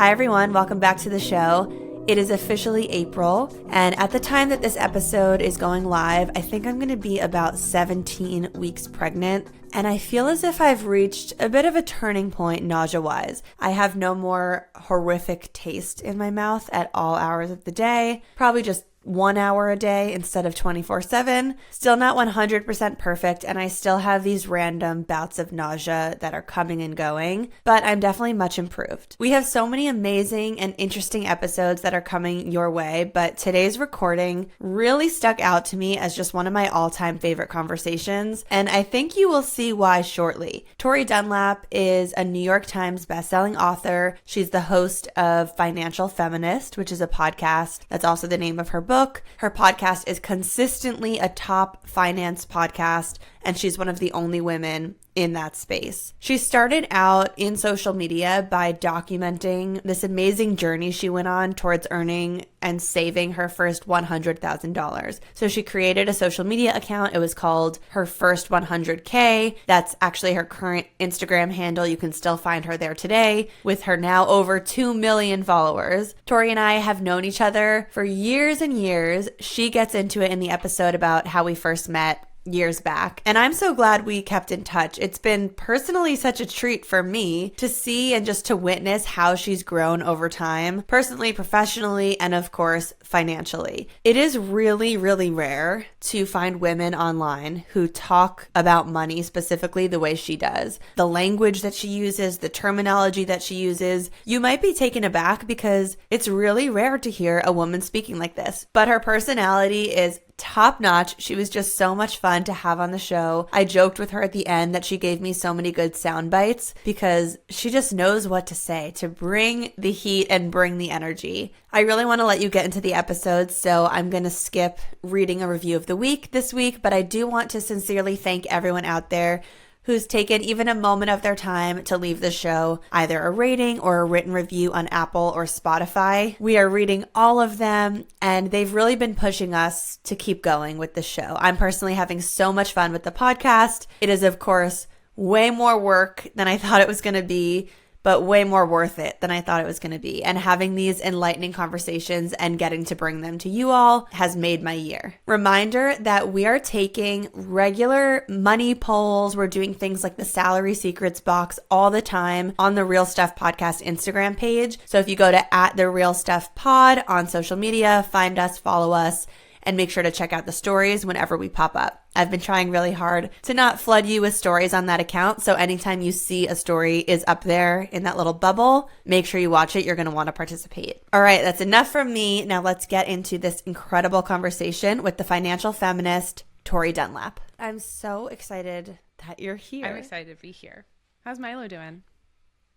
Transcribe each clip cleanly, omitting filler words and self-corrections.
Hi everyone, welcome back to the show. It is officially April, and at the time that this episode is going live, I think I'm going to be about 17 weeks pregnant, and I feel as if I've reached a bit of a turning point nausea-wise. I have no more horrific taste in my mouth at all hours of the day, probably just 1 hour a day instead of 24/7. Still not 100% perfect, and I still have these random bouts of nausea that are coming and going, but I'm definitely much improved. We have so many amazing and interesting episodes that are coming your way, but today's recording really stuck out to me as just one of my all-time favorite conversations, and I think you will see why shortly. Tori Dunlap is a New York Times bestselling author. She's the host of Financial Feminist, which is a podcast. That's also the name of her book. Her podcast is consistently a top finance podcast, and she's one of the only women in that space. She started out in social media by documenting this amazing journey she went on towards earning and saving her first $100,000. So she created a social media account. It was called Her First 100K. That's actually her current Instagram handle. You can still find her there today with her now over 2 million followers. Tori and I have known each other for years and years. She gets into it in the episode about how we first met years back. And I'm so glad we kept in touch. It's been personally such a treat for me to see and just to witness how she's grown over time, personally, professionally, and of course, financially. It is really, really rare to find women online who talk about money specifically the way she does. The language that she uses, the terminology that she uses, you might be taken aback because it's really rare to hear a woman speaking like this. But her personality is top notch. She was just so much fun to have on the show. I joked with her at the end that she gave me so many good sound bites because she just knows what to say to bring the heat and bring the energy. I really want to let you get into the episode, so I'm going to skip reading a review of the week this week, but I do want to sincerely thank everyone out there who's taken even a moment of their time to leave the show either a rating or a written review on Apple or Spotify. We are reading all of them, and they've really been pushing us to keep going with the show. I'm personally having so much fun with the podcast. It is, of course, way more work than I thought it was going to be, but way more worth it than I thought it was going to be. And having these enlightening conversations and getting to bring them to you all has made my year. Reminder that we are taking regular money polls. We're doing things like the salary secrets box all the time on the Real Stuff Podcast Instagram page. So if you go to @therealstuffpod on social media, find us, follow us, and make sure to check out the stories whenever we pop up. I've been trying really hard to not flood you with stories on that account, so anytime you see a story is up there in that little bubble, make sure you watch it. You're going to want to participate. All right, that's enough from me. Now let's get into this incredible conversation with the financial feminist, Tori Dunlap. I'm so excited that you're here. I'm excited to be here. How's Milo doing?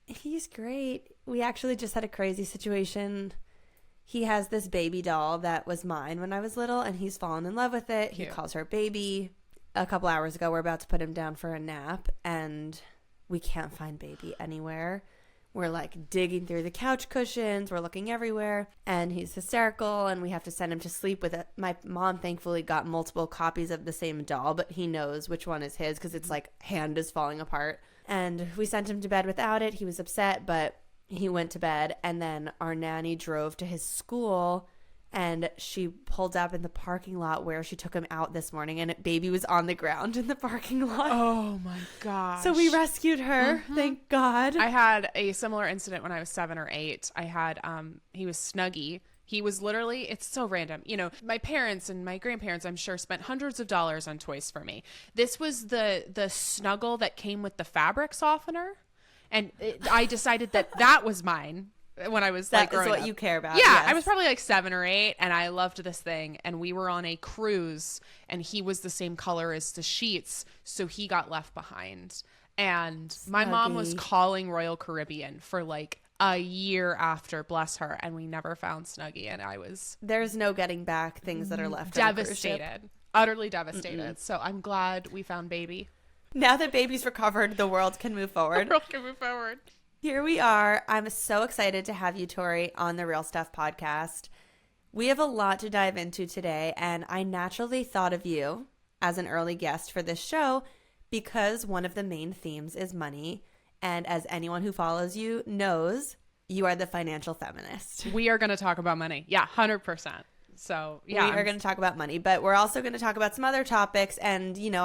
He's great. We actually just had a crazy situation. He has this baby doll that was mine when I was little, and he's fallen in love with it. Cute. He calls her baby. A couple hours ago, we're about to put him down for a nap, and we can't find baby anywhere. We're like digging through the couch cushions. We're looking everywhere, and he's hysterical, and we have to send him to sleep with it. My mom thankfully got multiple copies of the same doll, but he knows which one is his because it's like hand is falling apart. And we sent him to bed without it. He was upset, but he went to bed, and then our nanny drove to his school, and she pulled up in the parking lot where she took him out this morning, and baby was on the ground in the parking lot. Oh my gosh. So we rescued her. Thank God. I had a similar incident when I was 7 or 8. I had, he was Snuggie. He was literally, it's so random. You know, my parents and my grandparents, I'm sure, spent hundreds of dollars on toys for me. This was the snuggle that came with the fabric softener. And I decided that was mine when I was like growing up. That's what you care about. Yeah, yes. I was probably like 7 or 8, and I loved this thing. And we were on a cruise, and he was the same color as the sheets, so he got left behind. And my mom was calling Royal Caribbean for like a year after, bless her, and we never found Snuggie. And I was there's no getting back things that are left. Devastated, utterly devastated. So I'm glad we found baby. Now that baby's recovered, the world can move forward. The world can move forward. Here we are. I'm so excited to have you, Tori, on the Real Stuff podcast. We have a lot to dive into today, and I naturally thought of you as an early guest for this show because one of the main themes is money. And as anyone who follows you knows, you are the financial feminist. We are going to talk about money. Yeah, 100%. So, yeah. We are going to talk about money, but we're also going to talk about some other topics. And, you know,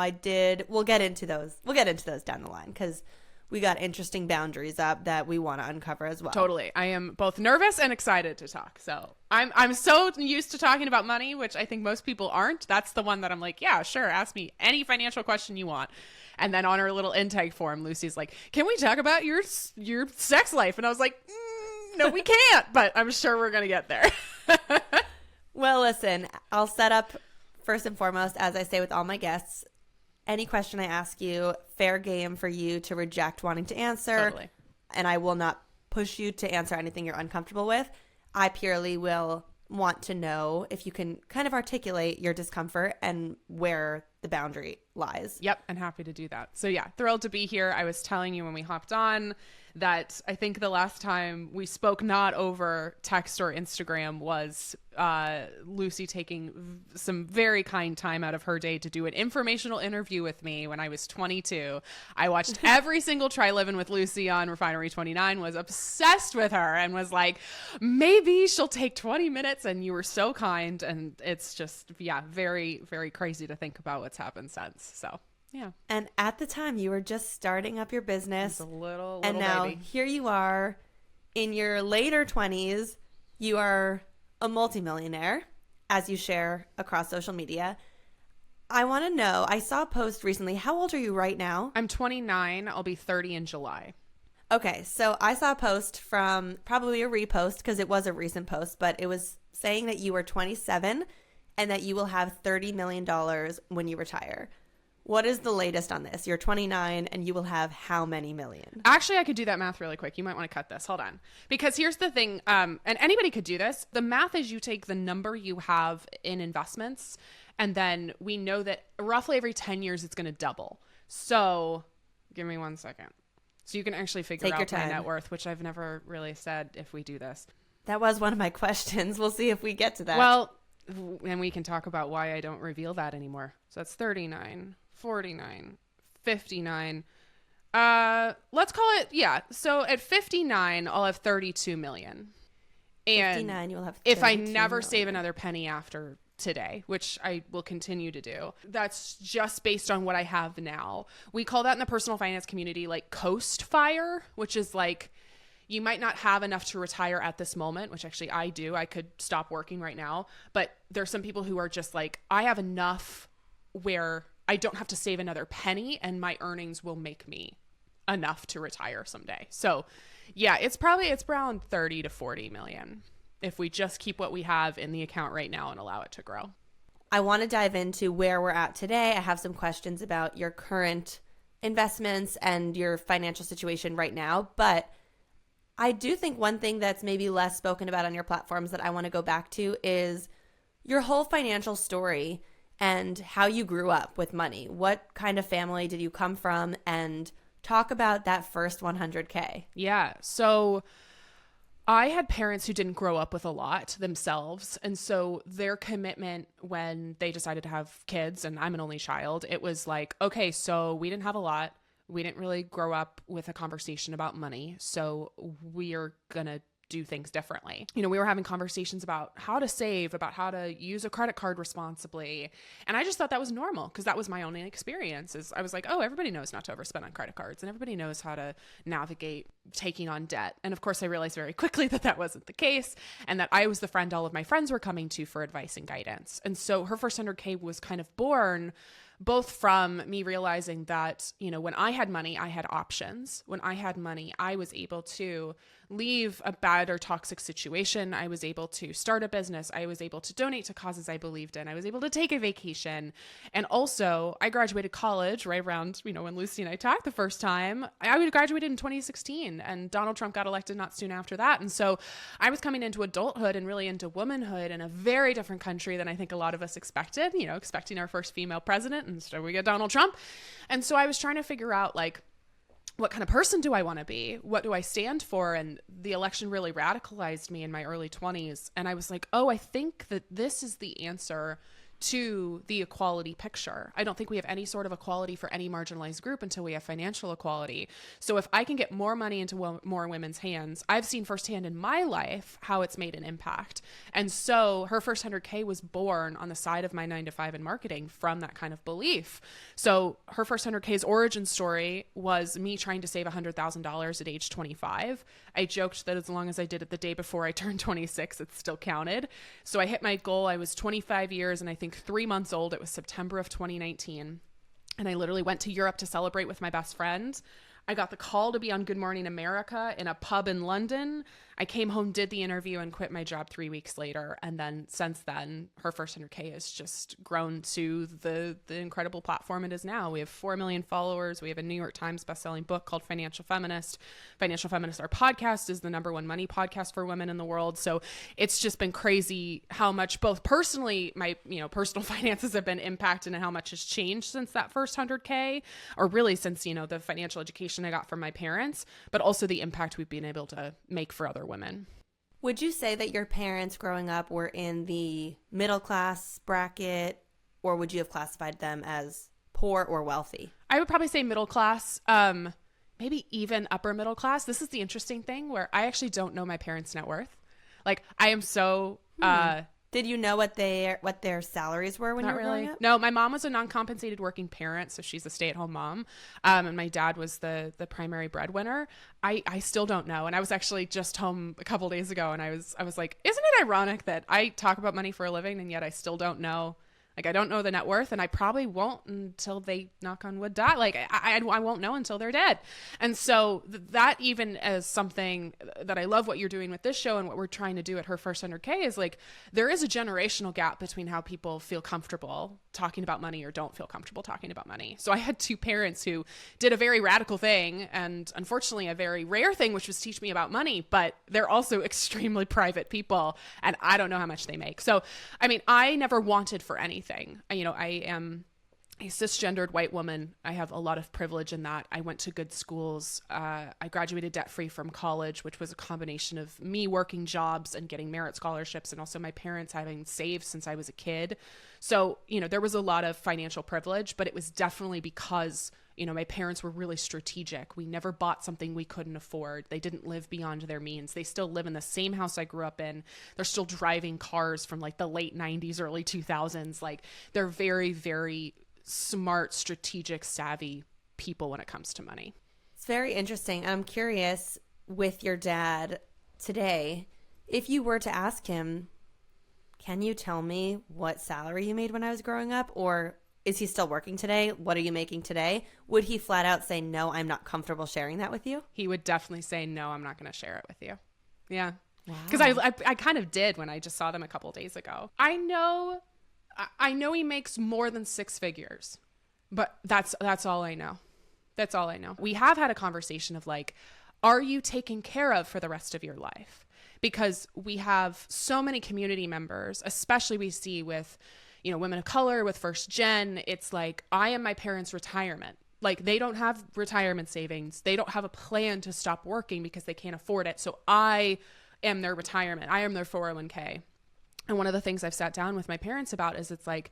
we'll get into those. We'll get into those down the line because we got interesting boundaries up that we want to uncover as well. Totally. I am both nervous and excited to talk. So I'm so used to talking about money, which I think most people aren't. That's the one that I'm like, yeah, sure. Ask me any financial question you want. And then on our little intake form, Lucie's like, can we talk about your sex life? And I was like, no, we can't, but I'm sure we're going to get there. Well, listen, I'll set up first and foremost, as I say with all my guests, any question I ask you, fair game for you to reject wanting to answer. Totally. And I will not push you to answer anything you're uncomfortable with. I purely will want to know if you can kind of articulate your discomfort and where the boundary lies. Yep, and happy to do that. So yeah, thrilled to be here. I was telling you when we hopped on that I think the last time we spoke not over text or Instagram was Lucie taking some very kind time out of her day to do an informational interview with me when I was 22. I watched every single Try Living with Lucie on Refinery 29, was obsessed with her and was like, maybe she'll take 20 minutes, and you were so kind. And it's just, yeah, very, very crazy to think about what's happened since. So yeah. And at the time, you were just starting up your business. It's a little and now baby. Here you are in your later 20s. You are a multimillionaire, as you share across social media. I want to know, I saw a post recently. How old are you right now? I'm 29. I'll be 30 in July. Okay, so I saw a post from probably a repost because it was a recent post, but it was saying that you were 27 and that you will have $30 million when you retire. What is the latest on this? You're 29 and you will have how many million? Actually, I could do that math really quick. You might want to cut this. Hold on. Because here's the thing, and anybody could do this. The math is you take the number you have in investments, and then we know that roughly every 10 years it's going to double. So give me 1 second. So you can actually figure out my net worth, which I've never really said if we do this. That was one of my questions. We'll see if we get to that. Well, and we can talk about why I don't reveal that anymore. So that's 39. 49, 59. Let's call it, yeah. So at 59, I'll have 32 million. And 59, you'll have 32 if I never million. save another penny after today, which I will continue to do, that's just based on what I have now. We call that in the personal finance community like coast fire, which is like you might not have enough to retire at this moment, which actually I do. I could stop working right now. But there's some people who are just like, I have enough where I don't have to save another penny and my earnings will make me enough to retire someday. So yeah, it's around 30 to 40 million if we just keep what we have in the account right now and allow it to grow. I want to dive into where we're at today. I have some questions about your current investments and your financial situation right now, but I do think one thing that's maybe less spoken about on your platforms that I want to go back to is your whole financial story and how you grew up with money. What kind of family did you come from? And talk about that first 100K. Yeah. So I had parents who didn't grow up with a lot themselves. And so their commitment when they decided to have kids, and I'm an only child, it was like, okay, so we didn't have a lot. We didn't really grow up with a conversation about money. So we are going to do things differently. You know, we were having conversations about how to save, about how to use a credit card responsibly. And I just thought that was normal because that was my own experience. Is I was like, oh, everybody knows not to overspend on credit cards and everybody knows how to navigate taking on debt. And of course, I realized very quickly that that wasn't the case and that I was the friend all of my friends were coming to for advice and guidance. And so her first 100K was kind of born both from me realizing that, you know, when I had money, I had options. When I had money, I was able to leave a bad or toxic situation. I was able to start a business. I was able to donate to causes I believed in. I was able to take a vacation. And also, I graduated college right around, you know, when Lucie and I talked the first time. I graduated in 2016 and Donald Trump got elected not soon after that. And so I was coming into adulthood and really into womanhood in a very different country than I think a lot of us expected, you know, expecting our first female president. And so we get Donald Trump. And so I was trying to figure out, like, what kind of person do I want to be? What do I stand for? And the election really radicalized me in my early 20s. And I was like, oh, I think that this is the answer to the equality picture. I don't think we have any sort of equality for any marginalized group until we have financial equality. So if I can get more money into more women's hands, I've seen firsthand in my life how it's made an impact. And so her first 100K was born on the side of my 9-to-5 in marketing from that kind of belief. So her first 100K's origin story was me trying to save $100,000 at age 25. I joked that as long as I did it the day before I turned 26, it still counted. So I hit my goal. I was 25 years and I think 3 months old. It was September of 2019. And I literally went to Europe to celebrate with my best friend. I got the call to be on Good Morning America in a pub in London. I came home, did the interview, and quit my job 3 weeks later. And then since then, her first 100K has just grown to the incredible platform it is now. We have 4 million followers. We have a New York Times bestselling book called Financial Feminist. Financial Feminist, our podcast, is the #1 money podcast for women in the world. So it's just been crazy how much both personally, my personal finances have been impacted and how much has changed since that first 100K, or really since, the financial education I got from my parents, but also the impact we've been able to make for other women. Would you say that your parents growing up were in the middle class bracket, or would you have classified them as poor or wealthy? I would probably say middle class, maybe even upper middle class. This is the interesting thing where I actually don't know my parents' net worth. Like, I am so... Did you know what their salaries were when you were growing up? No, my mom was a non-compensated working parent, so she's a stay-at-home mom. And my dad was the primary breadwinner. I still don't know. And I was actually just home a couple days ago, and I was like, isn't it ironic that I talk about money for a living, and yet I still don't know? Like, I don't know the net worth, and I probably won't until they, knock on wood, die. Like, I won't know until they're dead. And so that even as something that I love what you're doing with this show and what we're trying to do at Her First 100K is, like, there is a generational gap between how people feel comfortable talking about money or don't feel comfortable talking about money. So I had two parents who did a very radical thing and unfortunately a very rare thing, which was teach me about money, but they're also extremely private people and I don't know how much they make. So, I mean, I never wanted for anything. I am a cisgendered white woman. I have a lot of privilege in that. I went to good schools. I graduated debt-free from college, which was a combination of me working jobs and getting merit scholarships and also my parents having saved since I was a kid. So, there was a lot of financial privilege, but it was definitely because, my parents were really strategic. We never bought something we couldn't afford. They didn't live beyond their means. They still live in the same house I grew up in. They're still driving cars from like the late 90s, early 2000s. Like, they're very, very smart, strategic, savvy people when it comes to money. It's very interesting. I'm curious with your dad today, if you were to ask him, can you tell me what salary you made when I was growing up? Or is he still working today? What are you making today? Would he flat out say, no, I'm not comfortable sharing that with you? He would definitely say, no, I'm not going to share it with you. Yeah. Wow. Because I kind of did when I just saw them a couple of days ago. I know he makes more than 6 figures, but that's all I know. That's all I know. We have had a conversation of like, are you taken care of for the rest of your life? Because we have so many community members, especially we see with, women of color, with first gen. It's like, I am my parents' retirement. Like, they don't have retirement savings. They don't have a plan to stop working because they can't afford it. So I am their retirement. I am their 401k. And one of the things I've sat down with my parents about is it's like,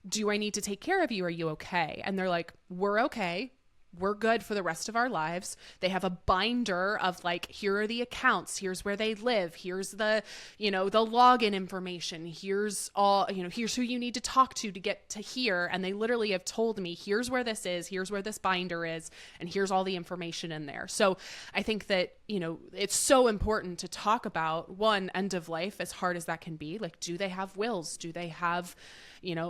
do I need to take care of you? Are you okay? And they're like, we're okay. We're good for the rest of our lives. They have a binder of like, here are the accounts. Here's where they live. Here's the, the login information. Here's all, here's who you need to talk to get to here. And they literally have told me, here's where this is. Here's where this binder is. And here's all the information in there. So I think that, it's so important to talk about one, end of life, as hard as that can be. Like, do they have wills? Do they have,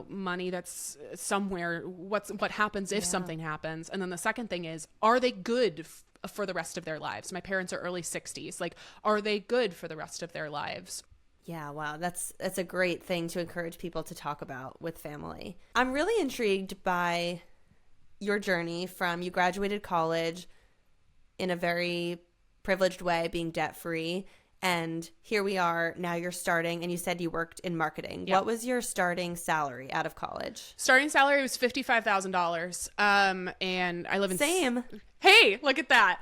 money that's somewhere? What happens if something happens? And then the second thing is, are they good for the rest of their lives? My parents are early 60s. Like, are they good for the rest of their lives? Yeah, wow. That's a great thing to encourage people to talk about with family. I'm really intrigued by your journey from you graduated college in a very privileged way, being debt-free. And here we are, now you're starting, and you said you worked in marketing. Yep. What was your starting salary out of college? Starting salary was $55,000. And I live in... Same. Hey, look at that.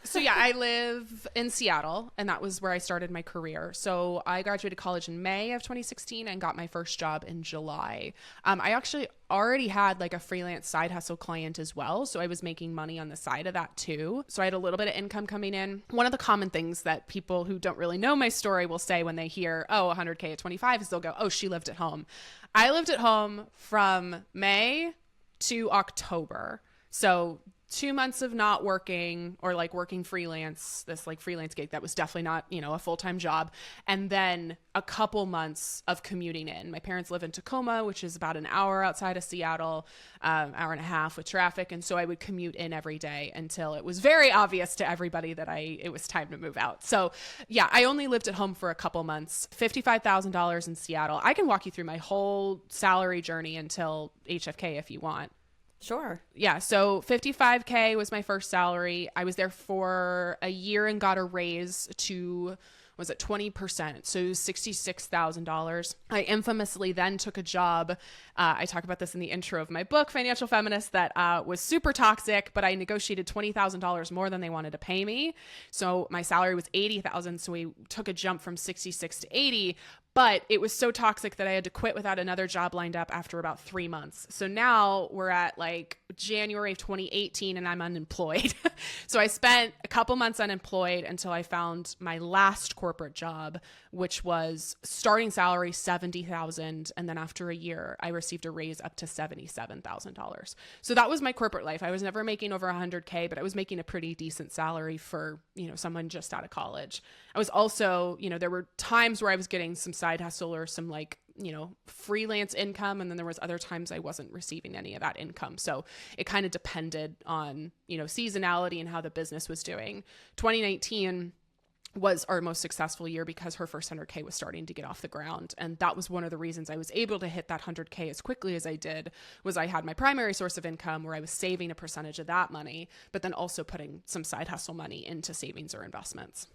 So yeah, I live in Seattle, and that was where I started my career. So I graduated college in May of 2016 and got my first job in July. I actually already had like a freelance side hustle client as well. So I was making money on the side of that too. So I had a little bit of income coming in. One of the common things that people who don't really know my story will say when they hear, oh, 100K at 25 is they'll go, oh, she lived at home. I lived at home from May to October. So 2 months of not working or like working freelance, this like freelance gig that was definitely not, a full-time job. And then a couple months of commuting in. My parents live in Tacoma, which is about an hour outside of Seattle, hour and a half with traffic. And so I would commute in every day until it was very obvious to everybody that it was time to move out. So yeah, I only lived at home for a couple months, $55,000 in Seattle. I can walk you through my whole salary journey until HFK if you want. Sure. Yeah. So 55K was my first salary. I was there for a year and got a raise to, was it 20%? So $66,000. I infamously then took a job. I talk about this in the intro of my book, Financial Feminist, that was super toxic, but I negotiated $20,000 more than they wanted to pay me. So my salary was $80,000. So we took a jump from 66 to 80. But it was so toxic that I had to quit without another job lined up after about 3 months. So now we're at like January of 2018 and I'm unemployed. So I spent a couple months unemployed until I found my last corporate job, which was starting salary $70,000. And then after a year, I received a raise up to $77,000. So that was my corporate life. I was never making over 100K, but I was making a pretty decent salary for, someone just out of college. I was also, there were times where I was getting some side hustle or some like, freelance income. And then there was other times I wasn't receiving any of that income. So it kind of depended on, seasonality and how the business was doing. 2019 was our most successful year because her first 100K was starting to get off the ground. And that was one of the reasons I was able to hit that 100K as quickly as I did, was I had my primary source of income where I was saving a percentage of that money, but then also putting some side hustle money into savings or investments.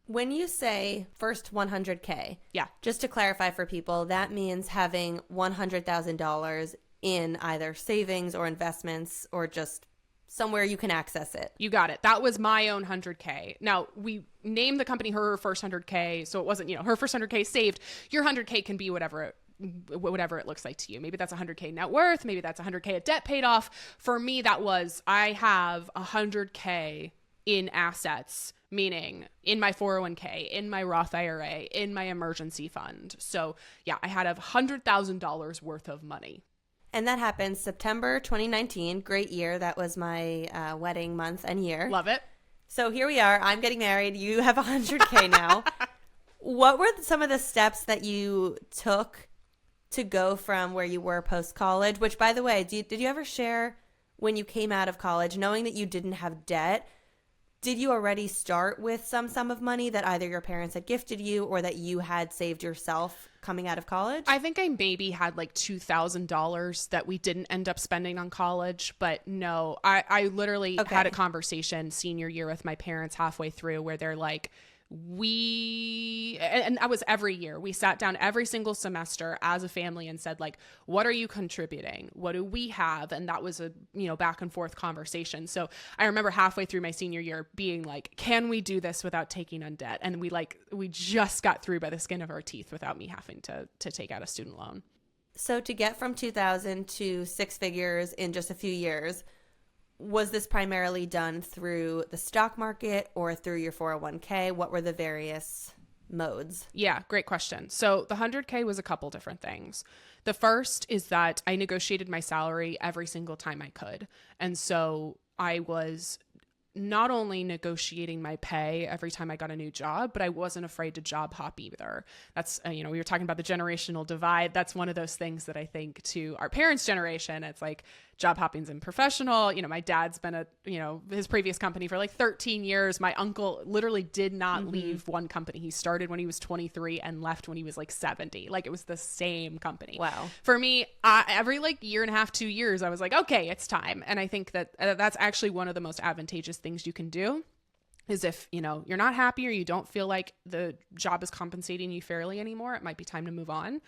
When you say first 100K, yeah, just to clarify for people, that means having $100,000 in either savings or investments or just somewhere you can access it. You got it. That was my own 100K. Now, we named the company her first 100K, so it wasn't, her first 100K saved. Your 100K can be whatever it looks like to you. Maybe that's 100K net worth. Maybe that's 100K of debt paid off. For me, that was, I have 100K in assets, meaning in my 401k, in my Roth IRA, in my emergency fund. So yeah, I had $100,000 worth of money. And that happened September 2019. Great year. That was my wedding month and year. Love it. So here we are. I'm getting married. You have 100K now. What were some of the steps that you took to go from where you were post-college? Which, by the way, did you ever share when you came out of college, knowing that you didn't have debt, did you already start with some sum of money that either your parents had gifted you or that you had saved yourself coming out of college? I think I maybe had like $2,000 that we didn't end up spending on college, but no, I literally had a conversation senior year with my parents halfway through where they're like, and that was every year. We sat down every single semester as a family and said, like, what are you contributing? What do we have? And that was a, back and forth conversation. So I remember halfway through my senior year being like, can we do this without taking on debt? And we just got through by the skin of our teeth without me having to take out a student loan. So to get from 2,000 to six figures in just a few years, was this primarily done through the stock market or through your 401k? What were the various modes? Yeah, great question. So the 100K was a couple different things. The first is that I negotiated my salary every single time I could. And so I was not only negotiating my pay every time I got a new job, but I wasn't afraid to job hop either. That's, we were talking about the generational divide. That's one of those things that I think to our parents' generation, it's like job hopping's unprofessional. My dad's been at, his previous company for like 13 years. My uncle literally did not leave one company. He started when he was 23 and left when he was like 70. Like it was the same company. Wow. For me, every like year and a half, 2 years, I was like, okay, it's time. And I think that that's actually one of the most advantageous things you can do is if, you're not happy or you don't feel like the job is compensating you fairly anymore, it might be time to move on.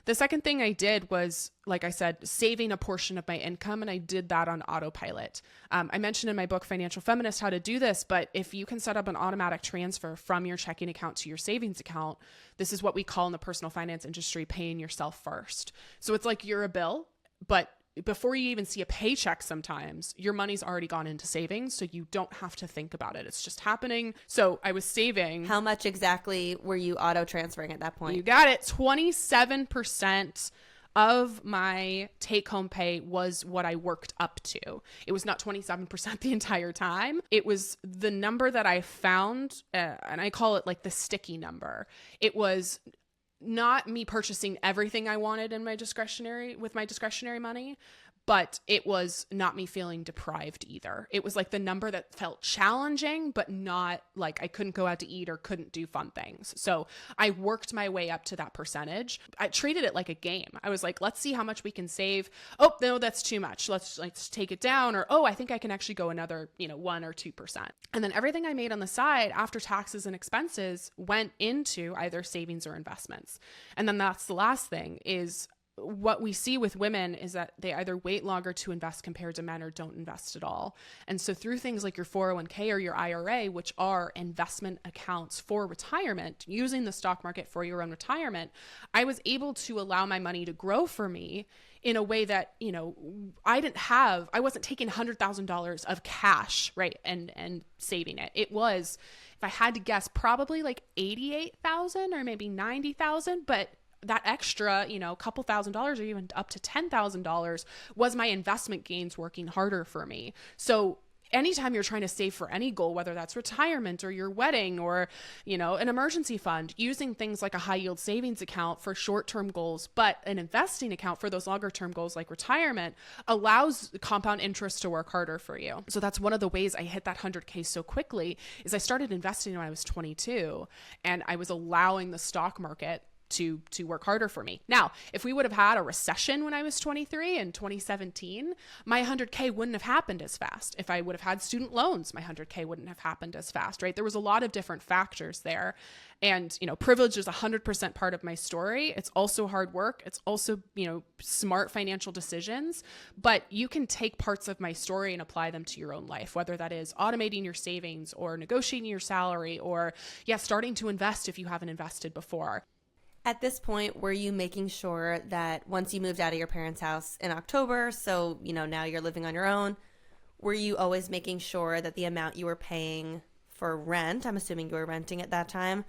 The second thing I did was, like I said, saving a portion of my income, and I did that on autopilot. I mentioned in my book, Financial Feminist, how to do this, but if you can set up an automatic transfer from your checking account to your savings account, this is what we call in the personal finance industry paying yourself first. So it's like you're a bill, but before you even see a paycheck, sometimes your money's already gone into savings, so you don't have to think about it. It's just happening. So I was saving. How much exactly were you auto transferring at that point? You got it. 27% of my take home pay was what I worked up to. It was not 27% the entire time. It was the number that I found, and I call it like the sticky number. It was not me purchasing everything I wanted in my discretionary money, but it was not me feeling deprived either. It was like the number that felt challenging, but not like I couldn't go out to eat or couldn't do fun things. So I worked my way up to that percentage. I treated it like a game. I was like, let's see how much we can save. Oh, no, that's too much. Let's take it down. Or, oh, I think I can actually go another, 1 or 2%. And then everything I made on the side after taxes and expenses went into either savings or investments. And then that's the last thing is what we see with women is that they either wait longer to invest compared to men or don't invest at all. And so through things like your 401k or your IRA, which are investment accounts for retirement, using the stock market for your own retirement, I was able to allow my money to grow for me in a way that, I wasn't taking $100,000 of cash, right, and saving it. It was, if I had to guess, probably like 88,000 or maybe 90,000, but that extra, couple $1,000s or even up to $10,000 was my investment gains working harder for me. So anytime you're trying to save for any goal, whether that's retirement or your wedding or, an emergency fund, using things like a high yield savings account for short-term goals, but an investing account for those longer-term goals like retirement allows compound interest to work harder for you. So that's one of the ways I hit that 100K so quickly is I started investing when I was 22 and I was allowing the stock market to work harder for me. Now, if we would have had a recession when I was 23 in 2017, my 100K wouldn't have happened as fast. If I would have had student loans, my 100K wouldn't have happened as fast, right? There was a lot of different factors there. And, privilege is 100% part of my story. It's also hard work. It's also, smart financial decisions, but you can take parts of my story and apply them to your own life, whether that is automating your savings or negotiating your salary or, starting to invest if you haven't invested before. At this point, were you making sure that once you moved out of your parents' house in October, so, now you're living on your own, were you always making sure that the amount you were paying for rent, I'm assuming you were renting at that time,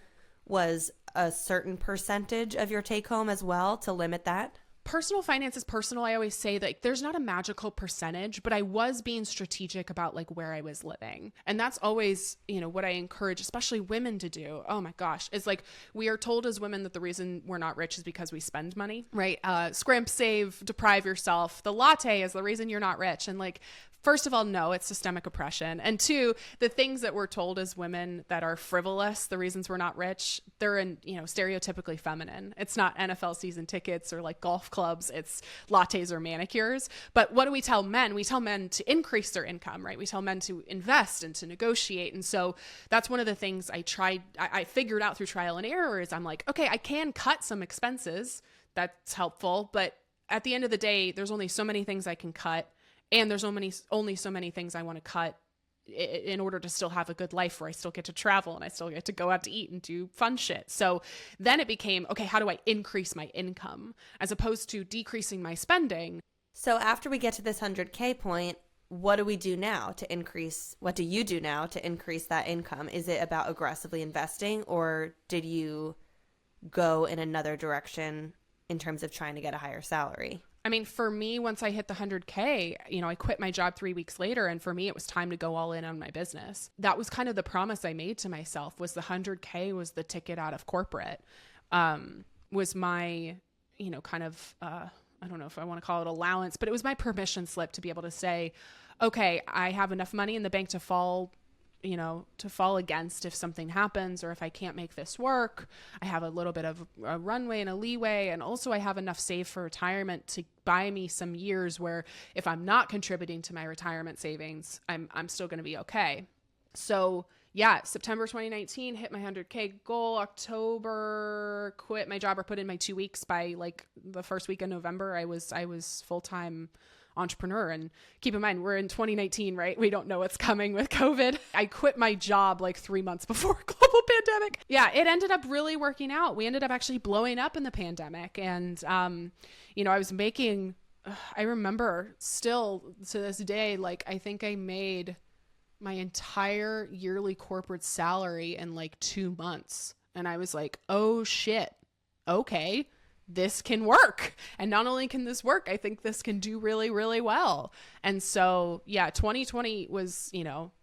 was a certain percentage of your take home as well to limit that? Personal finance is personal. I always say that there's not a magical percentage, but I was being strategic about like where I was living. And that's always, what I encourage, especially women to do. Oh my gosh. It's like we are told as women that the reason we're not rich is because we spend money, right? Scrimp, save, deprive yourself. The latte is the reason you're not rich. And like, first of all, no, it's systemic oppression. And two, the things that we're told as women that are frivolous, the reasons we're not rich, they're stereotypically feminine. It's not NFL season tickets or like golf clubs. It's lattes or manicures. But what do we tell men? We tell men to increase their income, right? We tell men to invest and to negotiate. And so that's one of the things I figured out through trial and error is I'm like, okay, I can cut some expenses. That's helpful. But at the end of the day, there's only so many things I can cut. And there's only so many things I want to cut in order to still have a good life where I still get to travel and I still get to go out to eat and do fun shit. So then it became, okay, how do I increase my income as opposed to decreasing my spending? So after we get to this 100K point, what do we do now to increase? What do you do now to increase that income? Is it about aggressively investing or did you go in another direction in terms of trying to get a higher salary? I mean, for me, once I hit the 100K, I quit my job 3 weeks later. And for me, it was time to go all in on my business. That was kind of the promise I made to myself was the 100K was the ticket out of corporate, was my, I don't know if I want to call it allowance, but it was my permission slip to be able to say, okay, I have enough money in the bank to fall against if something happens or if I can't make this work. I have a little bit of a runway and a leeway. And also I have enough saved for retirement to buy me some years where if I'm not contributing to my retirement savings, I'm still going to be okay. So yeah, September 2019, hit my 100K goal. October, quit my job or put in my 2 weeks. By like the first week of November, I was full-time entrepreneur. And keep in mind, we're in 2019, right? We don't know what's coming with COVID. I quit my job like 3 months before global pandemic. Yeah, it ended up really working out. We ended up actually blowing up in the pandemic. And, I was making, I remember still to this day, like I think I made my entire yearly corporate salary in like 2 months. And I was like, oh shit. Okay. This can work. And not only can this work, I think this can do really, really well. And so, yeah, 2020 was,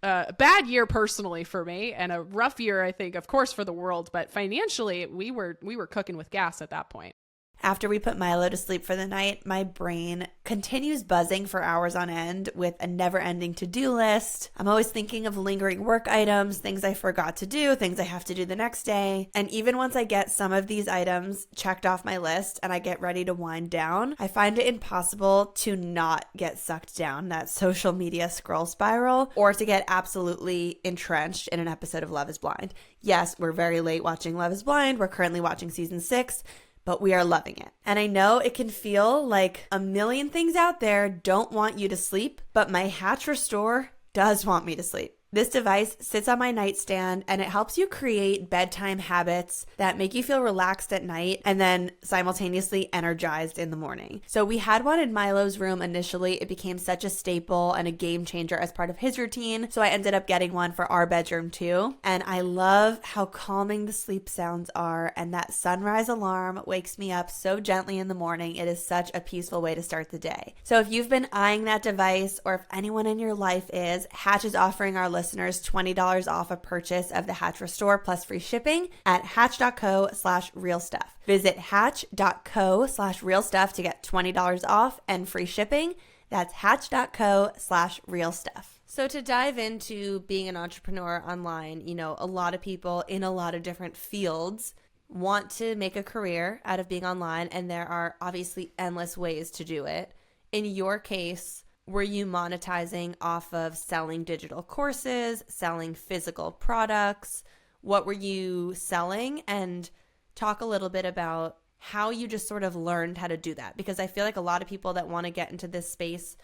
a bad year personally for me and a rough year, I think, of course, for the world. But financially, we were cooking with gas at that point. After we put Milo to sleep for the night, my brain continues buzzing for hours on end with a never-ending to-do list. I'm always thinking of lingering work items, things I forgot to do, things I have to do the next day. And even once I get some of these items checked off my list and I get ready to wind down, I find it impossible to not get sucked down that social media scroll spiral or to get absolutely entrenched in an episode of Love is Blind. Yes, we're very late watching Love is Blind. We're currently watching season 6. But we are loving it. And I know it can feel like a million things out there don't want you to sleep, but my Hatch Restore does want me to sleep. This device sits on my nightstand and it helps you create bedtime habits that make you feel relaxed at night and then simultaneously energized in the morning. So we had one in Milo's room initially. It became such a staple and a game changer as part of his routine. So I ended up getting one for our bedroom too. And I love how calming the sleep sounds are, and that sunrise alarm wakes me up so gently in the morning. It is such a peaceful way to start the day. So if you've been eyeing that device, or if anyone in your life is, Hatch is offering our listeners $20 off a purchase of the Hatch Restore plus free shipping at hatch.co/realstuff. Visit hatch.co/realstuff to get $20 off and free shipping. That's hatch.co/realstuff. So to dive into being an entrepreneur online, a lot of people in a lot of different fields want to make a career out of being online, and there are obviously endless ways to do it. In your case, were you monetizing off of selling digital courses, selling physical products? What were you selling? And talk a little bit about how you just sort of learned how to do that. Because I feel like a lot of people that want to get into this space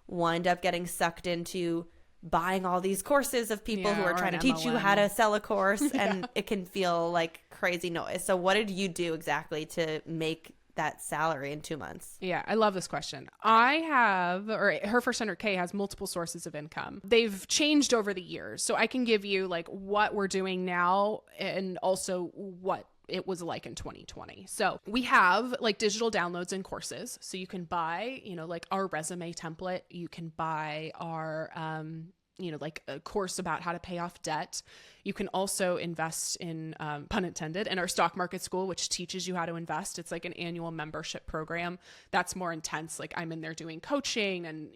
wind up getting sucked into buying all these courses of people who are trying to teach you how to sell a course, and it can feel like crazy noise. So what did you do exactly to make that salary in 2 months? Yeah, I love this question. Her first 100K has multiple sources of income. They've changed over the years. So I can give you like what we're doing now and also what it was like in 2020. So we have like digital downloads and courses. So you can buy, like our resume template. You can buy our, like a course about how to pay off debt. You can also invest in, pun intended, in our stock market school, which teaches you how to invest. It's like an annual membership program that's more intense. Like I'm in there doing coaching, and,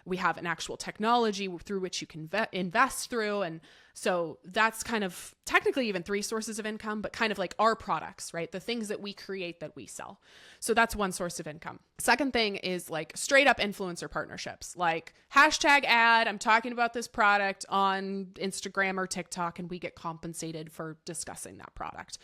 we have an actual technology through which you can invest through. And so that's kind of technically even 3 sources of income, but kind of like our products, right? The things that we create that we sell. So that's one source of income. Second thing is like straight up influencer partnerships, like hashtag ad. I'm talking about this product on Instagram or TikTok, and we get compensated for discussing that product.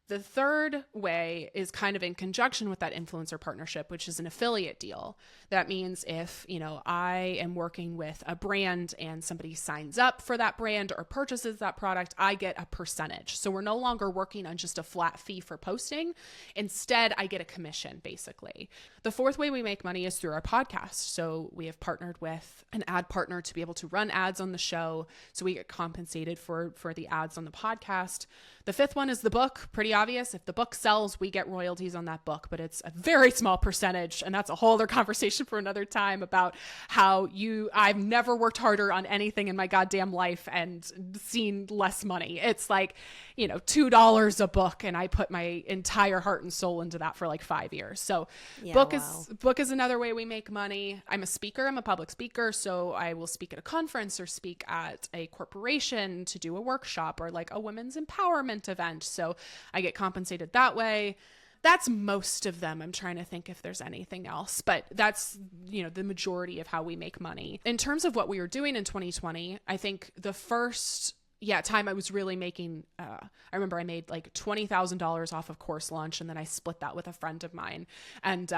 The third way is kind of in conjunction with that influencer partnership, which is an affiliate deal. That means if, I am working with a brand and somebody signs up for that brand or purchases that product, I get a percentage. So we're no longer working on just a flat fee for posting. Instead, I get a commission, basically. The fourth way we make money is through our podcast. So we have partnered with an ad partner to be able to run ads on the show. So we get compensated for the ads on the podcast. The fifth one is the book. Pretty obvious. If the book sells, we get royalties on that book, but it's a very small percentage. And that's a whole other conversation for another time about how I've never worked harder on anything in my goddamn life and seen less money. It's like, $2 a book. And I put my entire heart and soul into that for like 5 years. So book is another way we make money. I'm a speaker. I'm a public speaker. So I will speak at a conference or speak at a corporation to do a workshop or like a women's empowerment event. So I get compensated that way. That's most of them. I'm trying to think if there's anything else, but that's, the majority of how we make money. In terms of what we were doing in 2020, I think the first, time I was really making, I remember I made like $20,000 off of course launch, and then I split that with a friend of mine. And,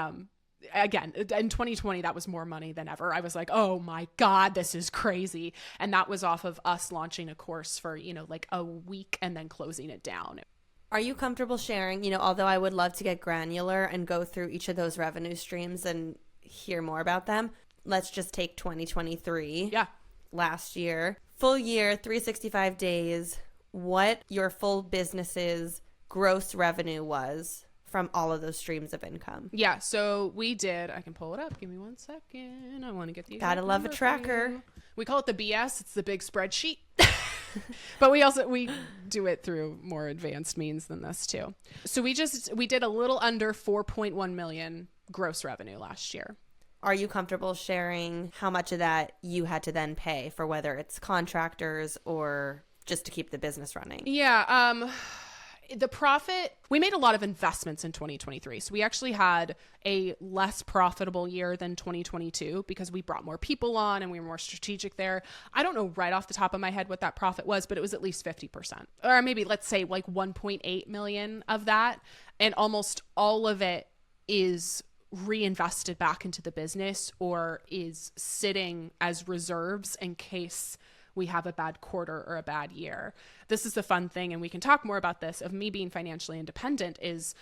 again, in 2020, that was more money than ever. I was like, oh my God, this is crazy. And that was off of us launching a course for, like a week and then closing it down. Are you comfortable sharing, although I would love to get granular and go through each of those revenue streams and hear more about them? Let's just take 2023. Yeah. Last year, full year, 365 days, what your full business's gross revenue was from all of those streams of income. Yeah, so we did, I can pull it up. Give me 1 second. I want to get the Gotta love a tracker. We call it the BS. It's the big spreadsheet. But we do it through more advanced means than this too. So we did a little under 4.1 million gross revenue last year. Are you comfortable sharing how much of that you had to then pay for, whether it's contractors or just to keep the business running? Yeah. The profit, we made a lot of investments in 2023. So we actually had a less profitable year than 2022 because we brought more people on and we were more strategic there. I don't know right off the top of my head what that profit was, but it was at least 50%, or maybe let's say like 1.8 million of that. And almost all of it is reinvested back into the business or is sitting as reserves in case we have a bad quarter or a bad year. This is the fun thing, and we can talk more about this, of me being financially independent is,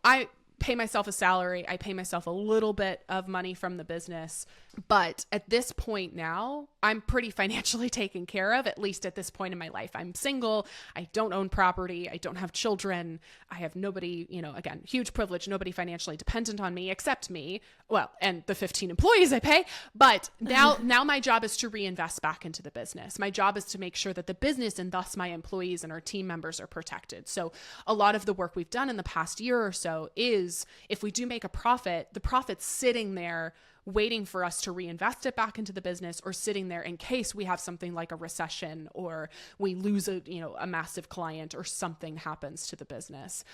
I pay myself a salary. I pay myself a little bit of money from the business. But at this point now, I'm pretty financially taken care of, at least at this point in my life. I'm single. I don't own property. I don't have children. I have nobody, again, huge privilege, nobody financially dependent on me except me. Well, and the 15 employees I pay. But now my job is to reinvest back into the business. My job is to make sure that the business and thus my employees and our team members are protected. So a lot of the work we've done in the past year or so is, if we do make a profit, the profit's sitting there waiting for us to reinvest it back into the business, or sitting there in case we have something like a recession or we lose a massive client or something happens to the business.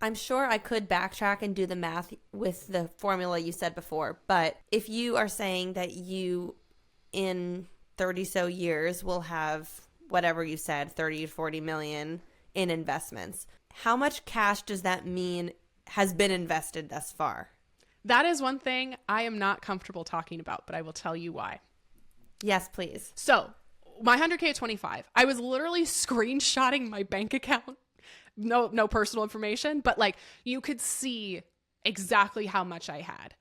I'm sure I could backtrack and do the math with the formula you said before, but if you are saying that you in 30 so years will have whatever you said, 30 to 40 million in investments, how much cash does that mean has been invested thus far? That is one thing I am not comfortable talking about, but I will tell you why. Yes, please. So my 100K at 25, I was literally screenshotting my bank account. No personal information, but like you could see exactly how much I had.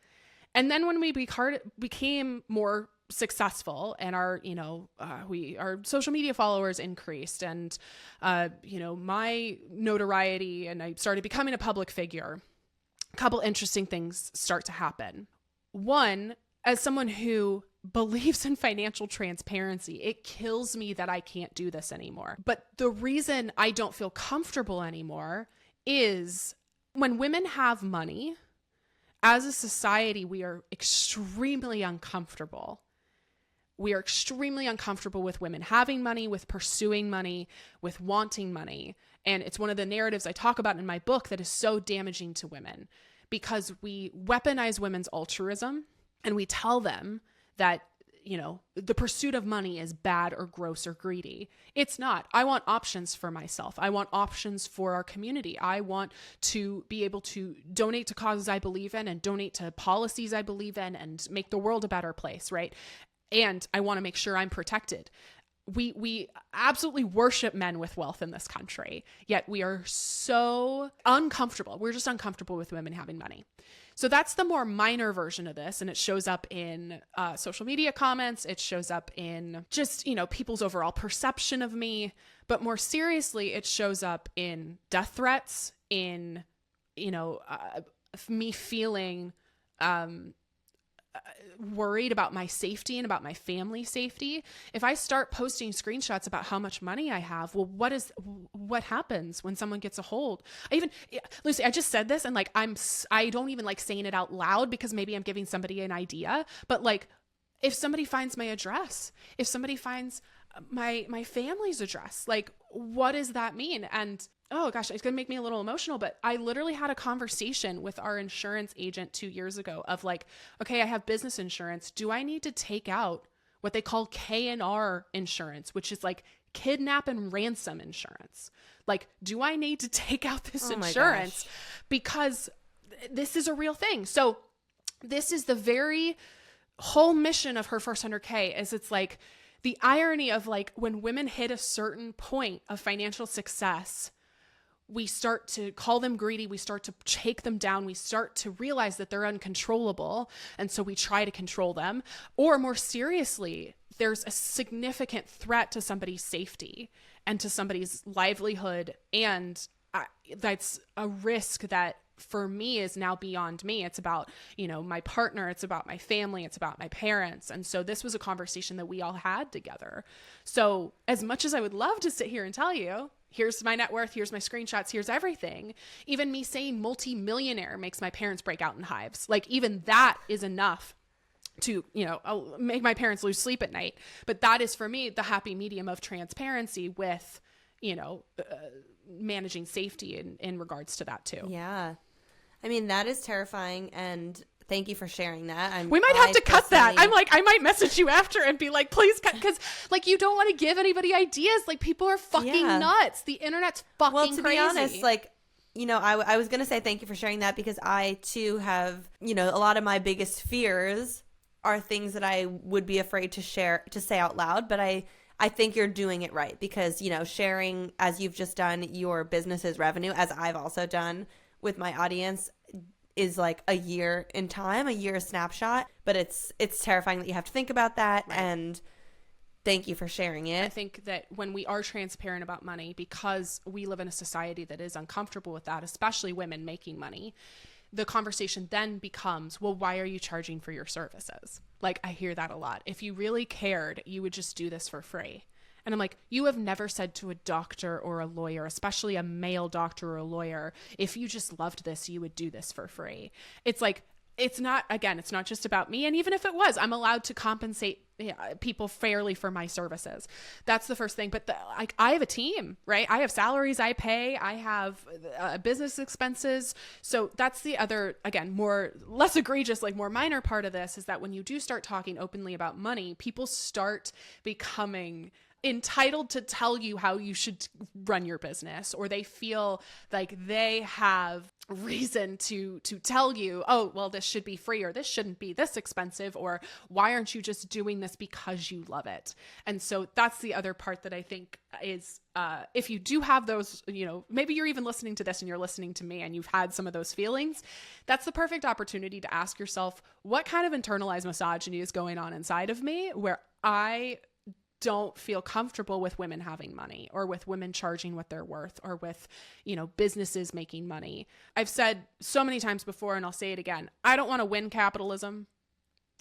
And then when we became more successful and our social media followers increased and, my notoriety, and I started becoming a public figure, a couple interesting things start to happen. One, as someone who believes in financial transparency, it kills me that I can't do this anymore. But the reason I don't feel comfortable anymore is when women have money, as a society, we are extremely uncomfortable. We are extremely uncomfortable with women having money, with pursuing money, with wanting money. And it's one of the narratives I talk about in my book that is so damaging to women, because we weaponize women's altruism and we tell them that, the pursuit of money is bad or gross or greedy. It's not. I want options for myself. I want options for our community. I want to be able to donate to causes I believe in and donate to policies I believe in and make the world a better place, right? And I want to make sure I'm protected. We absolutely worship men with wealth in this country, yet we are so uncomfortable. We're just uncomfortable with women having money. So that's the more minor version of this. And it shows up in social media comments. It shows up in just, people's overall perception of me. But more seriously, it shows up in death threats, in, me feeling worried about my safety and about my family's safety. If I start posting screenshots about how much money I have, well, what happens when someone gets a hold? Lucy, I just said this and I don't even like saying it out loud because maybe I'm giving somebody an idea, but like if somebody finds my address, if somebody finds my family's address, like what does that mean? And oh gosh, it's going to make me a little emotional, but I literally had a conversation with our insurance agent 2 years ago of like, okay, I have business insurance. Do I need to take out what they call K&R insurance, which is like kidnap and ransom insurance. Like, do I need to take out this insurance? Because this is a real thing. So this is the very whole mission of her first 100K is it's like the irony of like when women hit a certain point of financial success, we start to call them greedy. We start to take them down. We start to realize that they're uncontrollable. And so we try to control them. Or more seriously, there's a significant threat to somebody's safety and to somebody's livelihood. And that's a risk that for me is now beyond me. It's about, you know, my partner. It's about my family. It's about my parents. And so this was a conversation that we all had together. So as much as I would love to sit here and tell you, here's my net worth, here's my screenshots, here's everything. Even me saying multi-millionaire makes my parents break out in hives. Like even that is enough to, you know, make my parents lose sleep at night. But that is for me, the happy medium of transparency with, you know, managing safety in regards to that too. Yeah. I mean, that is terrifying. And thank you for sharing that. We might have to cut that. I'm like, I might message you after and be like, please cut. Because like, you don't want to give anybody ideas. Like people are fucking nuts. The internet's fucking crazy. Well, to be honest, like, you know, I was going to say thank you for sharing that because I too have, you know, a lot of my biggest fears are things that I would be afraid to share, to say out loud. But I think you're doing it right because, you know, sharing as you've just done your business's revenue, as I've also done with my audience, is like a year in time, a year snapshot. But it's terrifying that you have to think about that. Right. And thank you for sharing it. I think that when we are transparent about money, because we live in a society that is uncomfortable with that, especially women making money, the conversation then becomes, well, why are you charging for your services? Like, I hear that a lot. If you really cared, you would just do this for free. And I'm like, you have never said to a doctor or a lawyer, especially a male doctor or a lawyer, if you just loved this, you would do this for free. It's like, it's not just about me. And even if it was, I'm allowed to compensate people fairly for my services. That's the first thing. But I have a team, right? I have salaries I pay. I have business expenses. So that's the other, again, less egregious, like more minor part of this is that when you do start talking openly about money, people start becoming entitled to tell you how you should run your business, or they feel like they have reason to tell you, oh, well, this should be free, or this shouldn't be this expensive, or why aren't you just doing this because you love it? And so that's the other part that I think is, if you do have those, you know, maybe you're even listening to this and you're listening to me and you've had some of those feelings, that's the perfect opportunity to ask yourself, what kind of internalized misogyny is going on inside of me where I don't feel comfortable with women having money, or with women charging what they're worth, or with, you know, businesses making money. I've said so many times before, and I'll say it again, I don't want to win capitalism.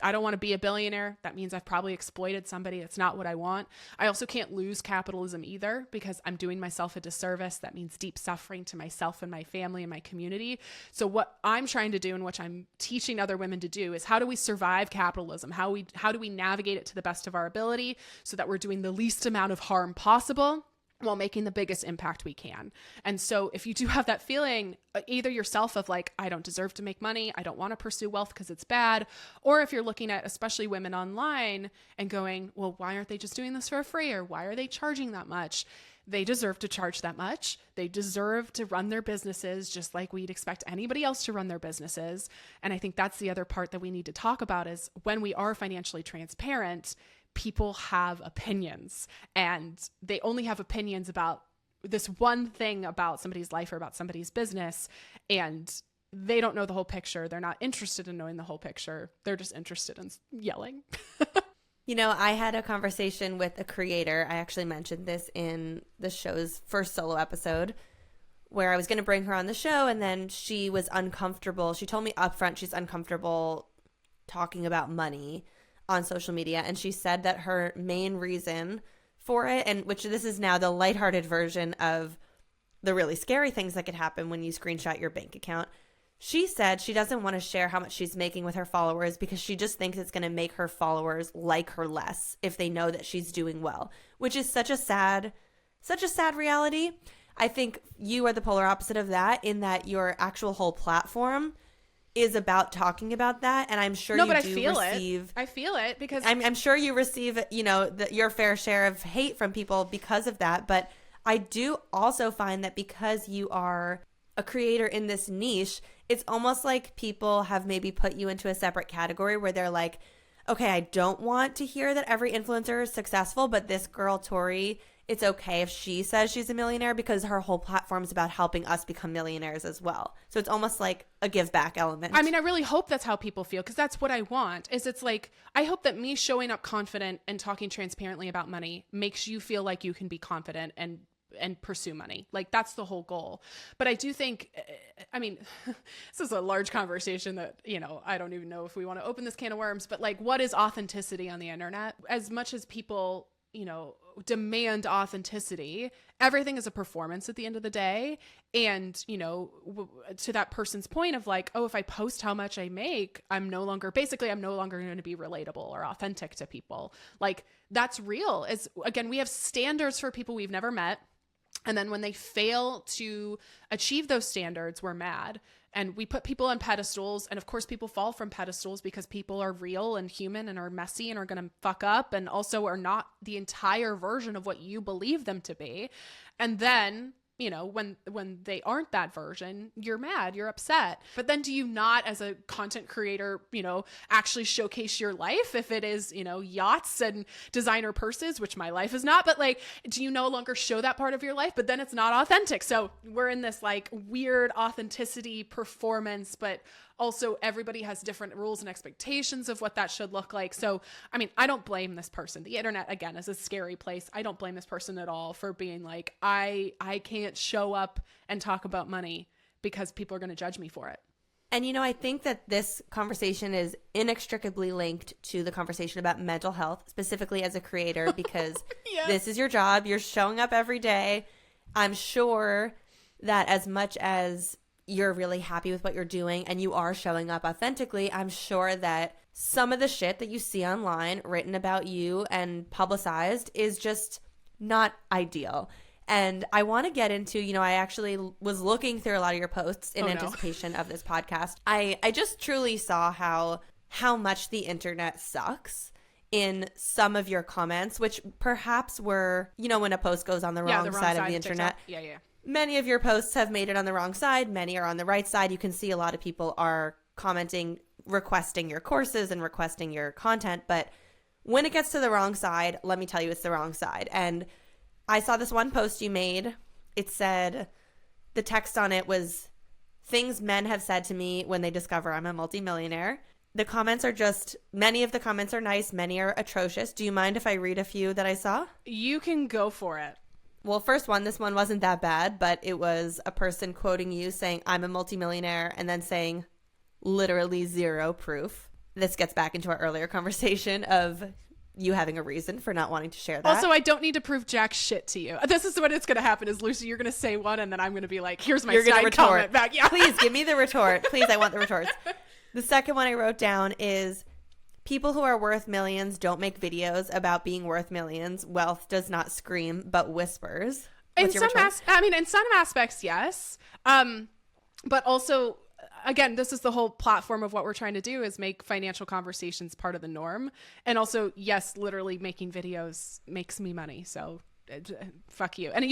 I don't want to be a billionaire. That means I've probably exploited somebody. It's not what I want. I also can't lose capitalism either, because I'm doing myself a disservice. That means deep suffering to myself and my family and my community. So what I'm trying to do, and what I'm teaching other women to do, is how do we survive capitalism? How do we navigate it to the best of our ability so that we're doing the least amount of harm possible while making the biggest impact we can. And so if you do have that feeling, either yourself of like, I don't deserve to make money, I don't want to pursue wealth because it's bad, or if you're looking at especially women online and going, well, why aren't they just doing this for free? Or why are they charging that much? They deserve to charge that much. They deserve to run their businesses just like we'd expect anybody else to run their businesses. And I think that's the other part that we need to talk about is when we are financially transparent, people have opinions, and they only have opinions about this one thing about somebody's life or about somebody's business, and they don't know the whole picture. They're not interested in knowing the whole picture. They're just interested in yelling. You know, I had a conversation with a creator. I actually mentioned this in the show's first solo episode, where I was going to bring her on the show, and then she was uncomfortable. She told me upfront she's uncomfortable talking about money on social media, and she said that her main reason for it, and which this is now the lighthearted version of the really scary things that could happen when you screenshot your bank account. She said she doesn't want to share how much she's making with her followers because she just thinks it's going to make her followers like her less if they know that she's doing well, which is such a sad reality. I think you are the polar opposite of that, in that your actual whole platform is about talking about that, and I'm sure no, you but I do feel receive. I feel it because I'm sure you receive, your fair share of hate from people because of that. But I do also find that because you are a creator in this niche, it's almost like people have maybe put you into a separate category where they're like, okay, I don't want to hear that every influencer is successful, but this girl, Tori, it's okay if she says she's a millionaire because her whole platform is about helping us become millionaires as well. So it's almost like a give back element. I mean, I really hope that's how people feel, because that's what I want. Is it's like, I hope that me showing up confident and talking transparently about money makes you feel like you can be confident and pursue money. Like, that's the whole goal. But I do think, I mean, this is a large conversation that, I don't even know if we want to open this can of worms, but like, what is authenticity on the internet? As much as people, demand authenticity, everything is a performance at the end of the day. And, to that person's point of like, oh, if I post how much I make, I'm no longer going to be relatable or authentic to people. Like, that's real. Again, we have standards for people we've never met. And then when they fail to achieve those standards, we're mad. And we put people on pedestals. And of course, people fall from pedestals because people are real and human and are messy and are going to fuck up and also are not the entire version of what you believe them to be. And then, when they aren't that version, you're mad, you're upset. But then do you not, as a content creator, actually showcase your life? If it is, yachts and designer purses, which my life is not, but like, do you no longer show that part of your life? But then it's not authentic. So we're in this like weird authenticity performance, but also everybody has different rules and expectations of what that should look like. So, I mean, I don't blame this person. The internet, again, is a scary place. I don't blame this person at all for being like, I can't show up and talk about money because people are going to judge me for it. And, I think that this conversation is inextricably linked to the conversation about mental health, specifically as a creator, because Yes. This is your job. You're showing up every day. I'm sure that as much as you're really happy with what you're doing and you are showing up authentically, I'm sure that some of the shit that you see online written about you and publicized is just not ideal. And I want to get into, I actually was looking through a lot of your posts in anticipation of this podcast. I just truly saw how much the internet sucks in some of your comments, which perhaps were, when a post goes on the wrong side of the internet. TikTok. Yeah. Many of your posts have made it on the wrong side. Many are on the right side. You can see a lot of people are commenting, requesting your courses and requesting your content. But when it gets to the wrong side, let me tell you, it's the wrong side. And I saw this one post you made. It said, the text on it was, things men have said to me when they discover I'm a multimillionaire. The comments are many of the comments are nice. Many are atrocious. Do you mind if I read a few that I saw? You can go for it. Well, this one wasn't that bad, but it was a person quoting you saying, I'm a multimillionaire, and then saying literally zero proof. This gets back into our earlier conversation of you having a reason for not wanting to share that. Also, I don't need to prove jack shit to you. This is what it's going to happen is, Lucie, you're going to say one, and then I'm going to be like, here's my side comment back. Yeah. Please give me the retort. Please, I want the retorts. The second one I wrote down is, people who are worth millions don't make videos about being worth millions. Wealth does not scream, but whispers. In some aspects, yes. But also, again, this is the whole platform of what we're trying to do is make financial conversations part of the norm. And also, yes, literally making videos makes me money. So fuck you. And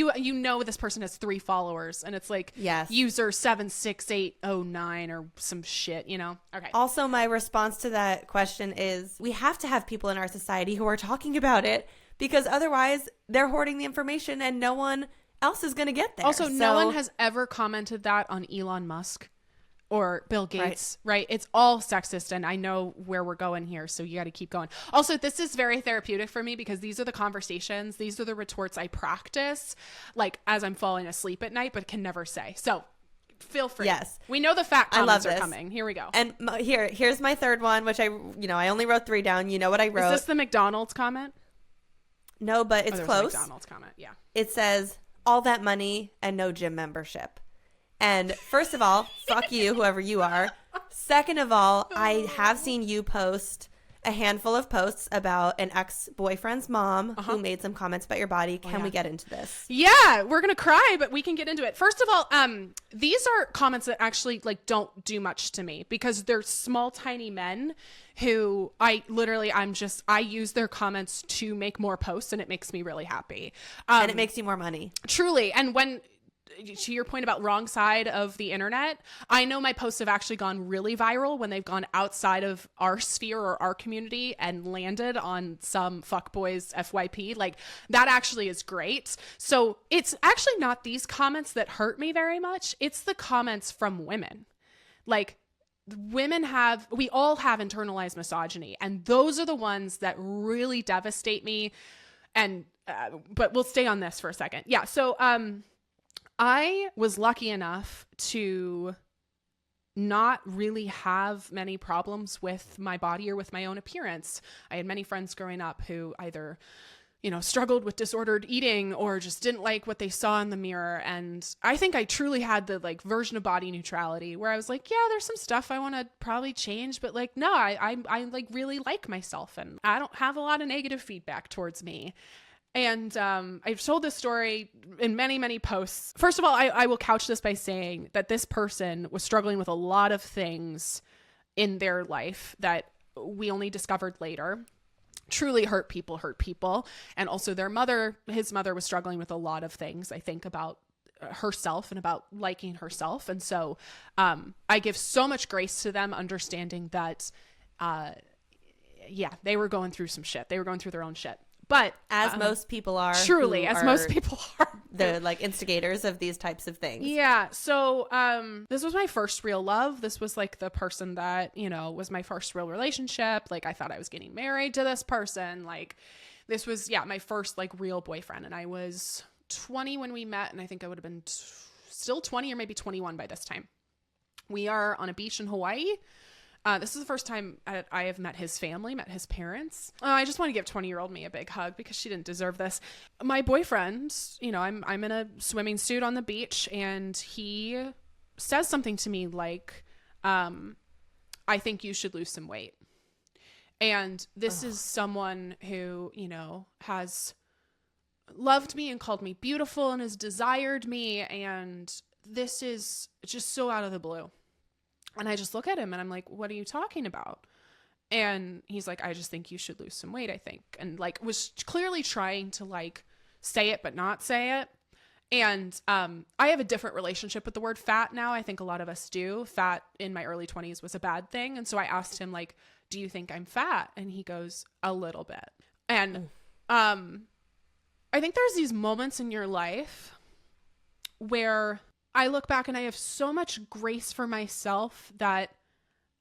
this person has 3 followers and it's like, yes, user 76809 or some shit, Okay. Also, my response to that question is, we have to have people in our society who are talking about it, because otherwise they're hoarding the information and no one else is going to get there. Also, no one has ever commented that on Elon Musk or Bill Gates, right? It's all sexist, and I know where we're going here, so you got to keep going. Also, this is very therapeutic for me because these are the conversations, these are the retorts I practice, like as I'm falling asleep at night, but can never say. So feel free. Yes. We know the fat comments are coming. Here we go. And here's my third one, which I only wrote 3 down. You know what I wrote? Is this the McDonald's comment? No, but it's close. A McDonald's comment, yeah. It says, all that money and no gym membership. And first of all, fuck you, whoever you are. Second of all, I have seen you post a handful of posts about an ex-boyfriend's mom who made some comments about your body. Can we get into this? Yeah, we're going to cry, but we can get into it. First of all, these are comments that actually like don't do much to me because they're small, tiny men who I use their comments to make more posts, and it makes me really happy. And it makes you more money. Truly. And when, to your point about wrong side of the internet, I know my posts have actually gone really viral when they've gone outside of our sphere or our community and landed on some fuckboys FYP. Like, that actually is great. So it's actually not these comments that hurt me very much. It's the comments from women. Like, we all have internalized misogyny, and those are the ones that really devastate me. And, but we'll stay on this for a second. Yeah. So, I was lucky enough to not really have many problems with my body or with my own appearance. I had many friends growing up who either, struggled with disordered eating or just didn't like what they saw in the mirror. And I think I truly had the like version of body neutrality where I was like, yeah, there's some stuff I want to probably change, but like, no, I like really like myself and I don't have a lot of negative feedback towards me. And I've told this story in many, many posts. First of all, I will couch this by saying that this person was struggling with a lot of things in their life that we only discovered later. Truly hurt people. And also his mother was struggling with a lot of things, I think, about herself and about liking herself. And so I give so much grace to them, understanding that, they were going through some shit. They were going through their own shit. But as most people are, truly, as most people are, the like instigators of these types of things. Yeah. So, this was my first real love. This was like the person that, was my first real relationship. Like I thought I was getting married to this person. Like this was, my first like real boyfriend. And I was 20 when we met. And I think I would have been still 20 or maybe 21 by this time. We are on a beach in Hawaii. This is the first time I have met his family, met his parents. I just want to give 20-year-old me a big hug because she didn't deserve this. My boyfriend, I'm in a swimming suit on the beach, and he says something to me like, I think you should lose some weight. And this is someone who, has loved me and called me beautiful and has desired me. And this is just so out of the blue. And I just look at him and I'm like, what are you talking about? And he's like, I just think you should lose some weight, I think. And like was clearly trying to like say it, but not say it. And I have a different relationship with the word fat now. I think a lot of us do. Fat in my early 20s was a bad thing. And so I asked him like, do you think I'm fat? And he goes, a little bit. And I think there's these moments in your life where I look back and I have so much grace for myself that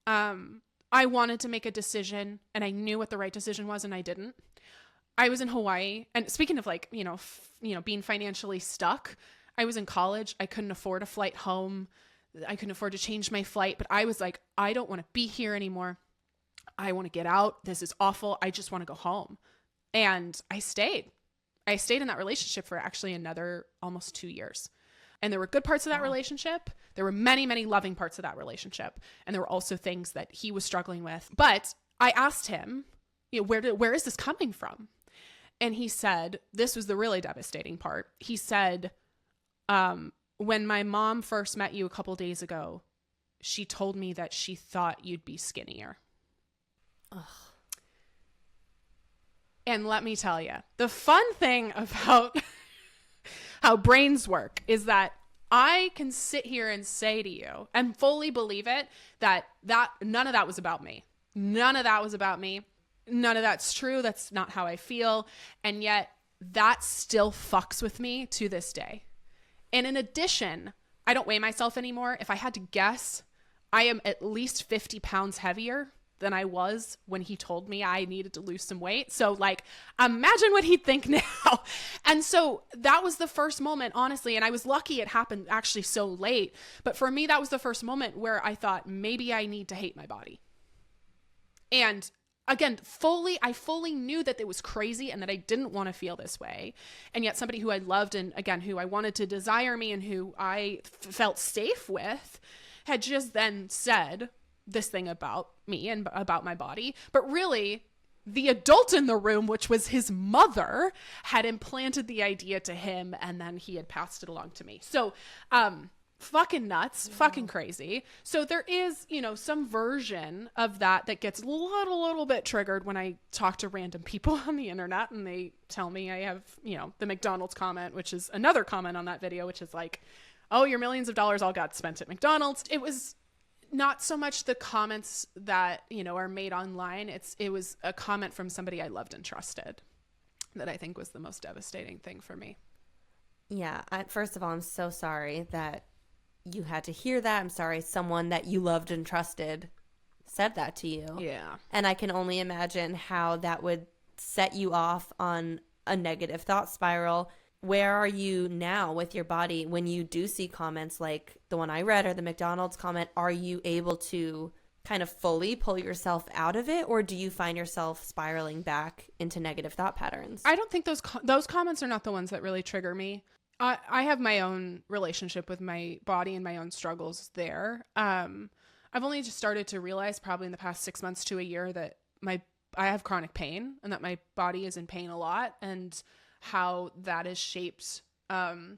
I wanted to make a decision and I knew what the right decision was and I didn't. I was in Hawaii, and speaking of like, being financially stuck, I was in college. I couldn't afford a flight home. I couldn't afford to change my flight, but I was like, I don't want to be here anymore. I want to get out. This is awful. I just want to go home. And I stayed in that relationship for actually another almost 2 years. And there were good parts of that relationship. There were many, many loving parts of that relationship. And there were also things that he was struggling with. But I asked him, where is this coming from? And he said, this was the really devastating part. He said, when my mom first met you a couple days ago, she told me that she thought you'd be skinnier. Ugh. And let me tell you, the fun thing about how brains work is that I can sit here and say to you and fully believe it, that none of that was about me. None of that was about me. None of that's true. That's not how I feel. And yet that still fucks with me to this day. And in addition, I don't weigh myself anymore. If I had to guess, I am at least 50 pounds heavier than I was when he told me I needed to lose some weight. So like, imagine what he'd think now. And so that was the first moment, honestly. And I was lucky it happened actually so late. But for me, that was the first moment where I thought maybe I need to hate my body. And again, I fully knew that it was crazy and that I didn't want to feel this way. And yet somebody who I loved and again, who I wanted to desire me and who I felt safe with had just then said, this thing about me and about my body. But really, the adult in the room, which was his mother, had implanted the idea to him, and then he had passed it along to me. So, fucking nuts, fucking crazy. So there is, you know, some version of that gets a little bit triggered when I talk to random people on the internet and they tell me I have, you know, the McDonald's comment, which is another comment on that video, which is like, oh, your millions of dollars all got spent at McDonald's. It was not so much the comments that, you know, are made online. It was a comment from somebody I loved and trusted that I think was the most devastating thing for me. Yeah. First of all, I'm so sorry that you had to hear that. I'm sorry someone that you loved and trusted said that to you. Yeah. And I can only imagine how that would set you off on a negative thought spiral. Where are you now with your body when you do see comments like the one I read or the McDonald's comment? Are you able to kind of fully pull yourself out of it, or do you find yourself spiraling back into negative thought patterns? I don't think those comments are not the ones that really trigger me. I have my own relationship with my body and my own struggles there. I've only just started to realize probably in the past 6 months to a year that I have chronic pain and that my body is in pain a lot, and how that has shaped my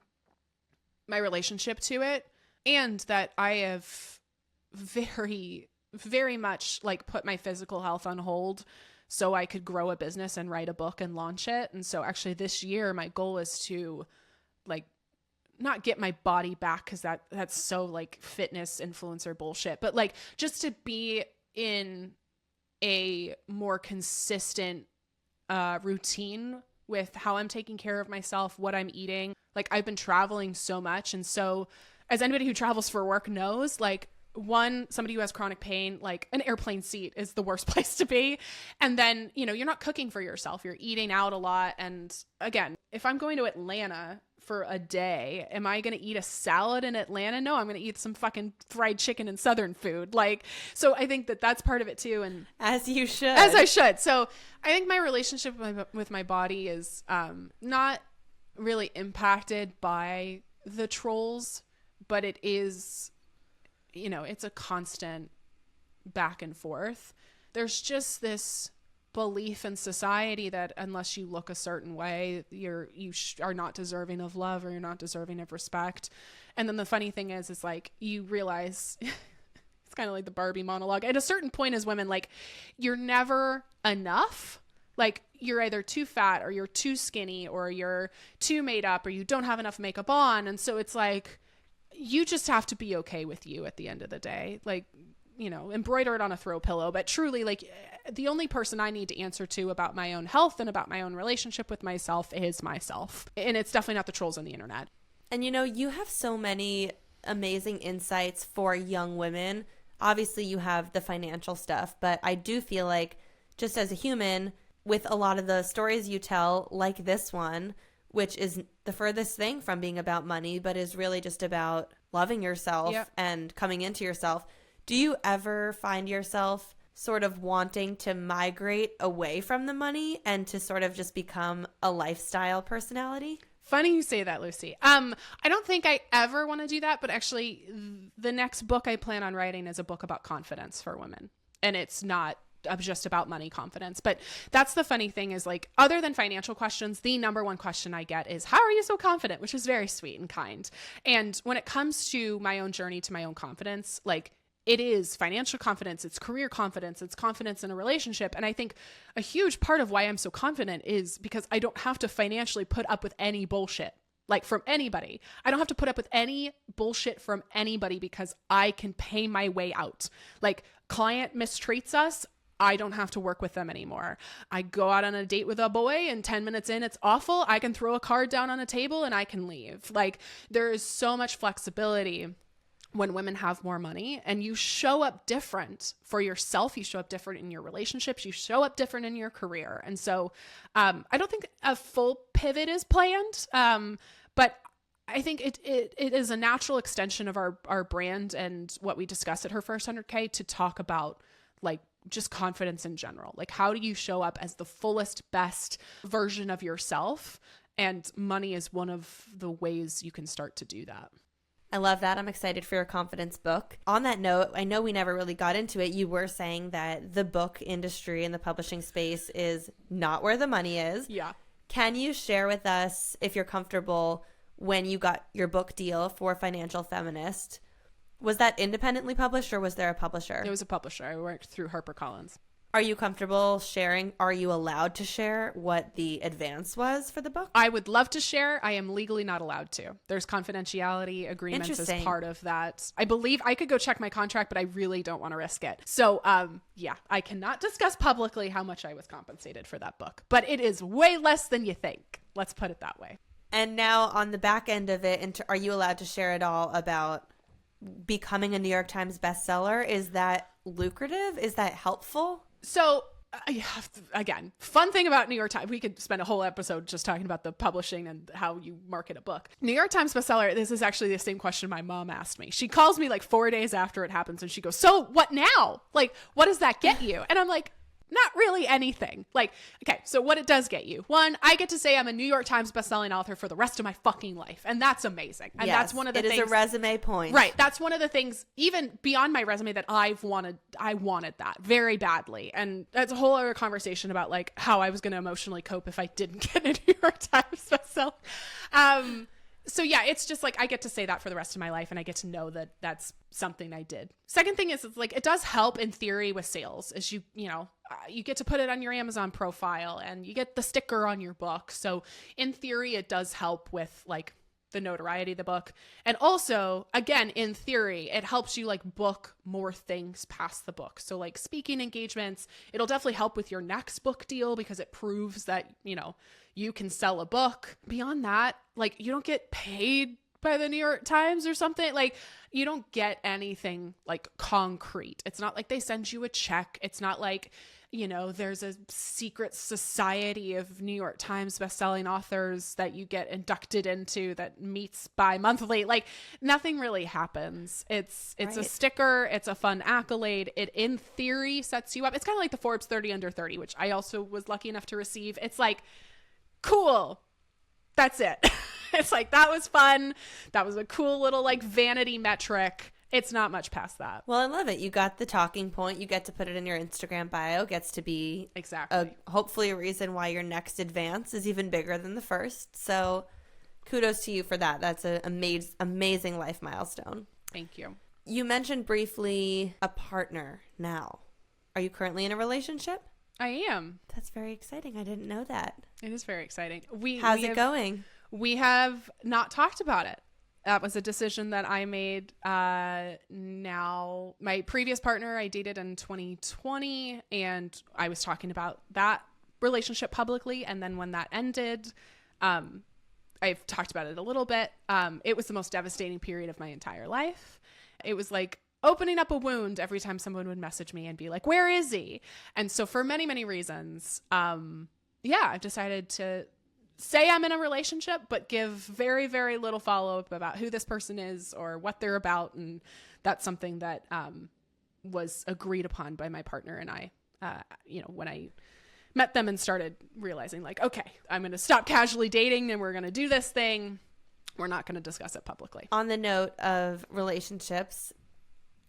relationship to it, and that I have very, very much like put my physical health on hold so I could grow a business and write a book and launch it. And so actually this year, my goal is to like not get my body back, because that's so like fitness influencer bullshit, but like just to be in a more consistent routine with how I'm taking care of myself, what I'm eating. Like I've been traveling so much. And so as anybody who travels for work knows, like somebody who has chronic pain, like an airplane seat is the worst place to be. And then, you know, you're not cooking for yourself, you're eating out a lot. And again, if I'm going to Atlanta for a day, am I going to eat a salad in Atlanta? No, I'm going to eat some fucking fried chicken and Southern food. Like, so I think that's part of it too. And as you should, as I should. So I think my relationship with my body is not really impacted by the trolls, but it is, you know, it's a constant back and forth. There's just this belief in society that unless you look a certain way, you are not deserving of love, or you're not deserving of respect. And then the funny thing is like you realize it's kind of like the Barbie monologue at a certain point as women, like you're never enough. Like you're either too fat, or you're too skinny, or you're too made up, or you don't have enough makeup on. And so it's like you just have to be okay with you at the end of the day. Like, you know, embroider it on a throw pillow, but truly, like, the only person I need to answer to about my own health and about my own relationship with myself is myself. And it's definitely not the trolls on the internet. And, you know, you have so many amazing insights for young women. Obviously, you have the financial stuff, but I do feel like just as a human, with a lot of the stories you tell, like this one, which is the furthest thing from being about money, but is really just about loving yourself and coming into yourself. Do you ever find yourself sort of wanting to migrate away from the money and to sort of just become a lifestyle personality? Funny you say that, Lucie. I don't think I ever want to do that, but actually the next book I plan on writing is a book about confidence for women. And it's not just about money confidence. But that's the funny thing is, like, other than financial questions, the number one question I get is, how are you so confident? Which is very sweet and kind. And when it comes to my own journey to my own confidence, like, it is financial confidence, it's career confidence, it's confidence in a relationship. And I think a huge part of why I'm so confident is because I don't have to financially put up with any bullshit, like, from anybody. I don't have to put up with any bullshit from anybody because I can pay my way out. Like, client mistreats us, I don't have to work with them anymore. I go out on a date with a boy and 10 minutes in, it's awful. I can throw a card down on a table and I can leave. Like, there is so much flexibility when women have more money, and you show up different for yourself. You show up different in your relationships. You show up different in your career. And so I don't think a full pivot is planned, but I think it is a natural extension of our brand and what we discuss at Her First 100K to talk about, like, just confidence in general. Like, how do you show up as the fullest, best version of yourself? And money is one of the ways you can start to do that. I love that. I'm excited for your confidence book. On that note, I know we never really got into it. You were saying that the book industry and the publishing space is not where the money is. Yeah. Can you share with us, if you're comfortable, when you got your book deal for Financial Feminist? Was that independently published or was there a publisher? It was a publisher. I worked through HarperCollins. Are you comfortable sharing? Are you allowed to share what the advance was for the book? I would love to share. I am legally not allowed to. There's confidentiality agreements as part of that. I believe I could go check my contract, but I really don't want to risk it. So, yeah, I cannot discuss publicly how much I was compensated for that book, but it is way less than you think. Let's put it that way. And now on the back end of it, are you allowed to share at all about becoming a New York Times bestseller? Is that lucrative? Is that helpful? So, again, fun thing about New York Times, we could spend a whole episode just talking about the publishing and how you market a book. New York Times bestseller, this is actually the same question my mom asked me. She calls me like 4 days after it happens and she goes, so what now? Like, what does that get you? And I'm like, not really anything. Like, okay, so what it does get you. One, I get to say I'm a New York Times bestselling author for the rest of my fucking life. And that's amazing. And that's one of the things. It is a resume point. Right. That's one of the things, even beyond my resume, that I wanted that very badly. And that's a whole other conversation about like how I was going to emotionally cope if I didn't get a New York Times bestseller. So yeah, it's just like I get to say that for the rest of my life and I get to know that that's something I did. Second thing is, it's like it does help in theory with sales, as you get to put it on your Amazon profile and you get the sticker on your book. So in theory, it does help with like the notoriety of the book. And also, again, in theory, it helps you like book more things past the book. So like speaking engagements, it'll definitely help with your next book deal because it proves that, you can sell a book. Beyond that, like you don't get paid by the New York Times or something. Like you don't get anything like concrete. It's not like they send you a check. It's not like, there's a secret society of New York Times bestselling authors that you get inducted into that meets bi-monthly. Like nothing really happens. It's right. A sticker. It's a fun accolade. It in theory sets you up. It's kind of like the Forbes 30 under 30, which I also was lucky enough to receive. It's like, cool. That's it. It's like, that was fun. That was a cool little like vanity metric. It's not much past that. Well, I love it. You got the talking point. You get to put it in your Instagram bio. Gets to be hopefully a reason why your next advance is even bigger than the first. So kudos to you for that. That's an amazing life milestone. Thank you. You mentioned briefly a partner now. Are you currently in a relationship? I am. That's very exciting. I didn't know that. It is very exciting. How's it going? We have not talked about it. That was a decision that I made. Now, my previous partner I dated in 2020, and I was talking about that relationship publicly. And then when that ended, I've talked about it a little bit. It was the most devastating period of my entire life. It was like opening up a wound every time someone would message me and be like, where is he? And so for many, many reasons, I've decided to say I'm in a relationship, but give very, very little follow-up about who this person is or what they're about. And that's something that was agreed upon by my partner and I, when I met them and started realizing like, okay, I'm going to stop casually dating and we're going to do this thing. We're not going to discuss it publicly. On the note of relationships,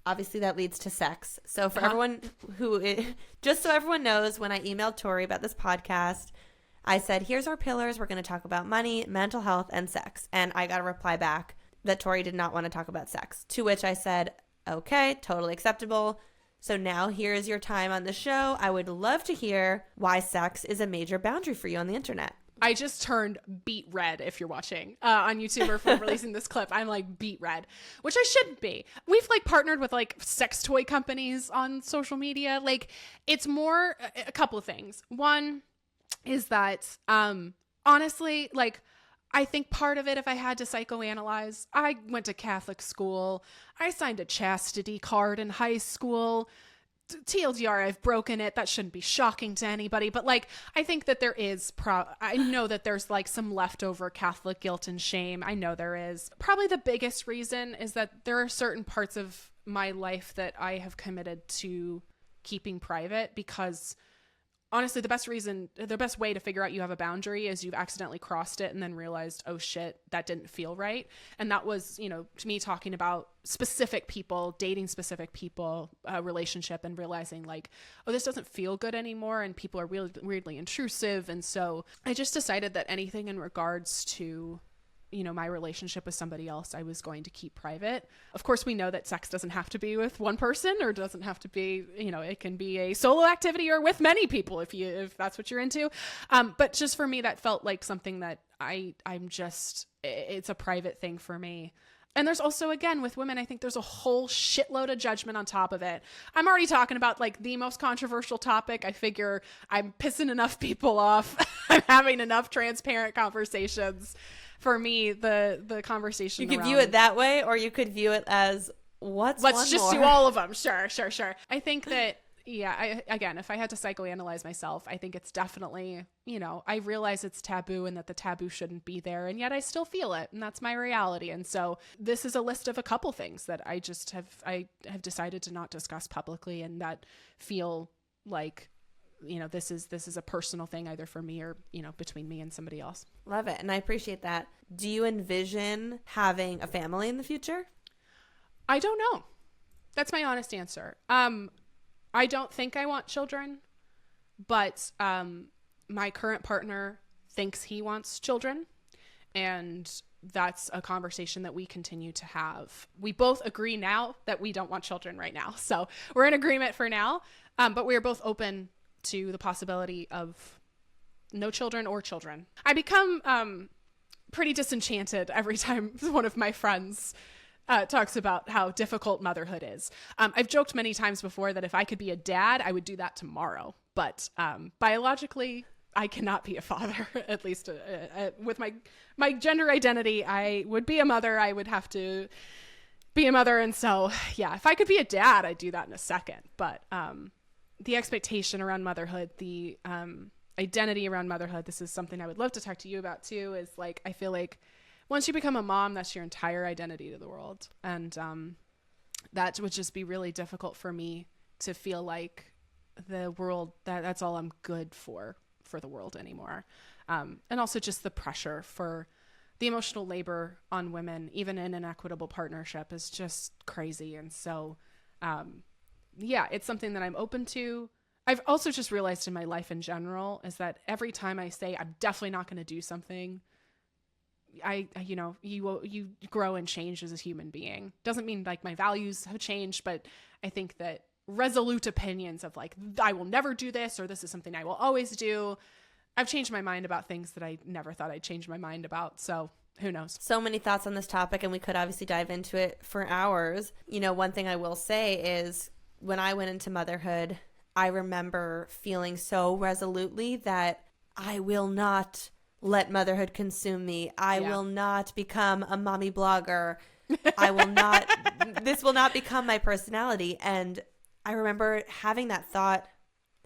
obviously that leads to sex. So for everyone just so everyone knows, when I emailed Tori about this podcast, I said, here's our pillars. We're going to talk about money, mental health, and sex. And I got a reply back that Tori did not want to talk about sex, to which I said, okay, totally acceptable. So now here's your time on the show. I would love to hear why sex is a major boundary for you on the internet. I just turned beet red if you're watching on YouTube or for releasing this clip. I'm like beet red, which I shouldn't be. We've like partnered with like sex toy companies on social media. Like it's more a couple of things. One is that honestly, like I think part of it, if I had to psychoanalyze, I went to Catholic school. I signed a chastity card in high school. TLDR, I've broken it. That shouldn't be shocking to anybody. But like, I think that there is, I know that there's like some leftover Catholic guilt and shame. I know there is. Probably the biggest reason is that there are certain parts of my life that I have committed to keeping private because honestly, the best way to figure out you have a boundary is you've accidentally crossed it and then realized, oh shit, that didn't feel right. And that was, to me, talking about specific people, dating specific people, a relationship, and realizing like, oh, this doesn't feel good anymore. And people are really weirdly intrusive. And so I just decided that anything in regards to my relationship with somebody else, I was going to keep private. Of course, we know that sex doesn't have to be with one person, or doesn't have to be, it can be a solo activity or with many people if that's what you're into. But just for me, that felt like something that it's a private thing for me. And there's also, again, with women, I think there's a whole shitload of judgment on top of it. I'm already talking about like the most controversial topic. I figure I'm pissing enough people off. I'm having enough transparent conversations. For me, the conversation, you could view it that way, or you could view it as let's just do all of them. Sure. I think that, again, if I had to psychoanalyze myself, I think it's definitely, I realize it's taboo and that the taboo shouldn't be there, and yet I still feel it, and that's my reality. And so this is a list of a couple things that I just have decided to not discuss publicly, and that feel like, this is a personal thing either for me or, between me and somebody else. Love it. And I appreciate that. Do you envision having a family in the future? I don't know. That's my honest answer. I don't think I want children, but my current partner thinks he wants children, and that's a conversation that we continue to have. We both agree now that we don't want children right now. So we're in agreement for now, but we are both open to the possibility of no children or children. I become pretty disenchanted every time one of my friends talks about how difficult motherhood is. I've joked many times before that if I could be a dad, I would do that tomorrow. But biologically, I cannot be a father, at least with my gender identity. I would be a mother. I would have to be a mother. And so, yeah, if I could be a dad, I'd do that in a second. But the expectation around motherhood, the identity around motherhood, this is something I would love to talk to you about too, is like, I feel like once you become a mom, that's your entire identity to the world. And that would just be really difficult for me to feel like the world, that's all I'm good for the world anymore. And also just the pressure for the emotional labor on women, even in an equitable partnership, is just crazy. And so, it's something that I'm open to. I've also just realized in my life in general is that every time I say I'm definitely not going to do something, you grow and change as a human being. Doesn't mean like my values have changed, but I think that resolute opinions of like, I will never do this, or this is something I will always do. I've changed my mind about things that I never thought I'd change my mind about. So who knows? So many thoughts on this topic, and we could obviously dive into it for hours. One thing I will say is when I went into motherhood, I remember feeling so resolutely that I will not let motherhood consume me. I will not become a mommy blogger. I will not, this will not become my personality. And I remember having that thought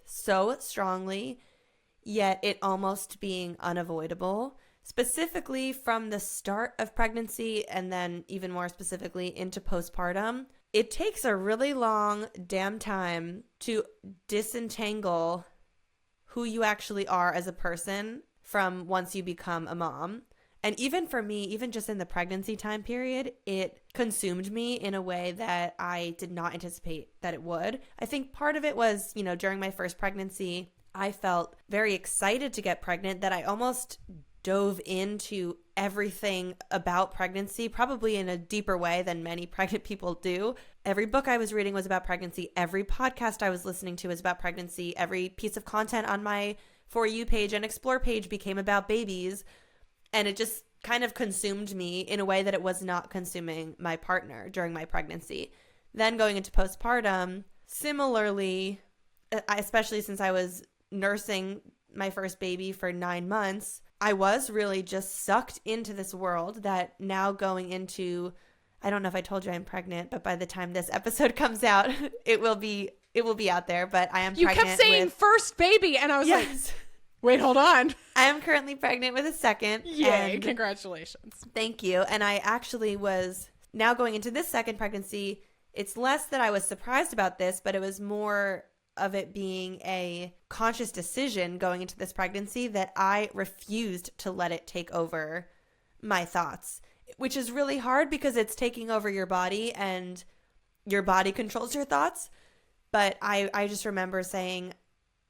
so strongly, yet it almost being unavoidable, specifically from the start of pregnancy and then even more specifically into postpartum. It takes a really long damn time to disentangle who you actually are as a person from once you become a mom. And even for me, even just in the pregnancy time period, it consumed me in a way that I did not anticipate that it would. I think part of it was, during my first pregnancy, I felt very excited to get pregnant that I almost dove into everything about pregnancy, probably in a deeper way than many pregnant people do. Every book I was reading was about pregnancy. Every podcast I was listening to was about pregnancy. Every piece of content on my For You page and Explore page became about babies. And it just kind of consumed me in a way that it was not consuming my partner during my pregnancy. Then going into postpartum, similarly, especially since I was nursing my first baby for 9 months, I was really just sucked into this world that now going into, I don't know if I told you I'm pregnant, but by the time this episode comes out, it will be out there, but I am pregnant. You kept saying first baby, and I was like, wait, hold on. I am currently pregnant with a second. Yay, congratulations. Thank you. And I actually was now going into this second pregnancy. It's less that I was surprised about this, but it was more of it being a conscious decision going into this pregnancy that I refused to let it take over my thoughts, which is really hard because it's taking over your body and your body controls your thoughts. But I just remember saying,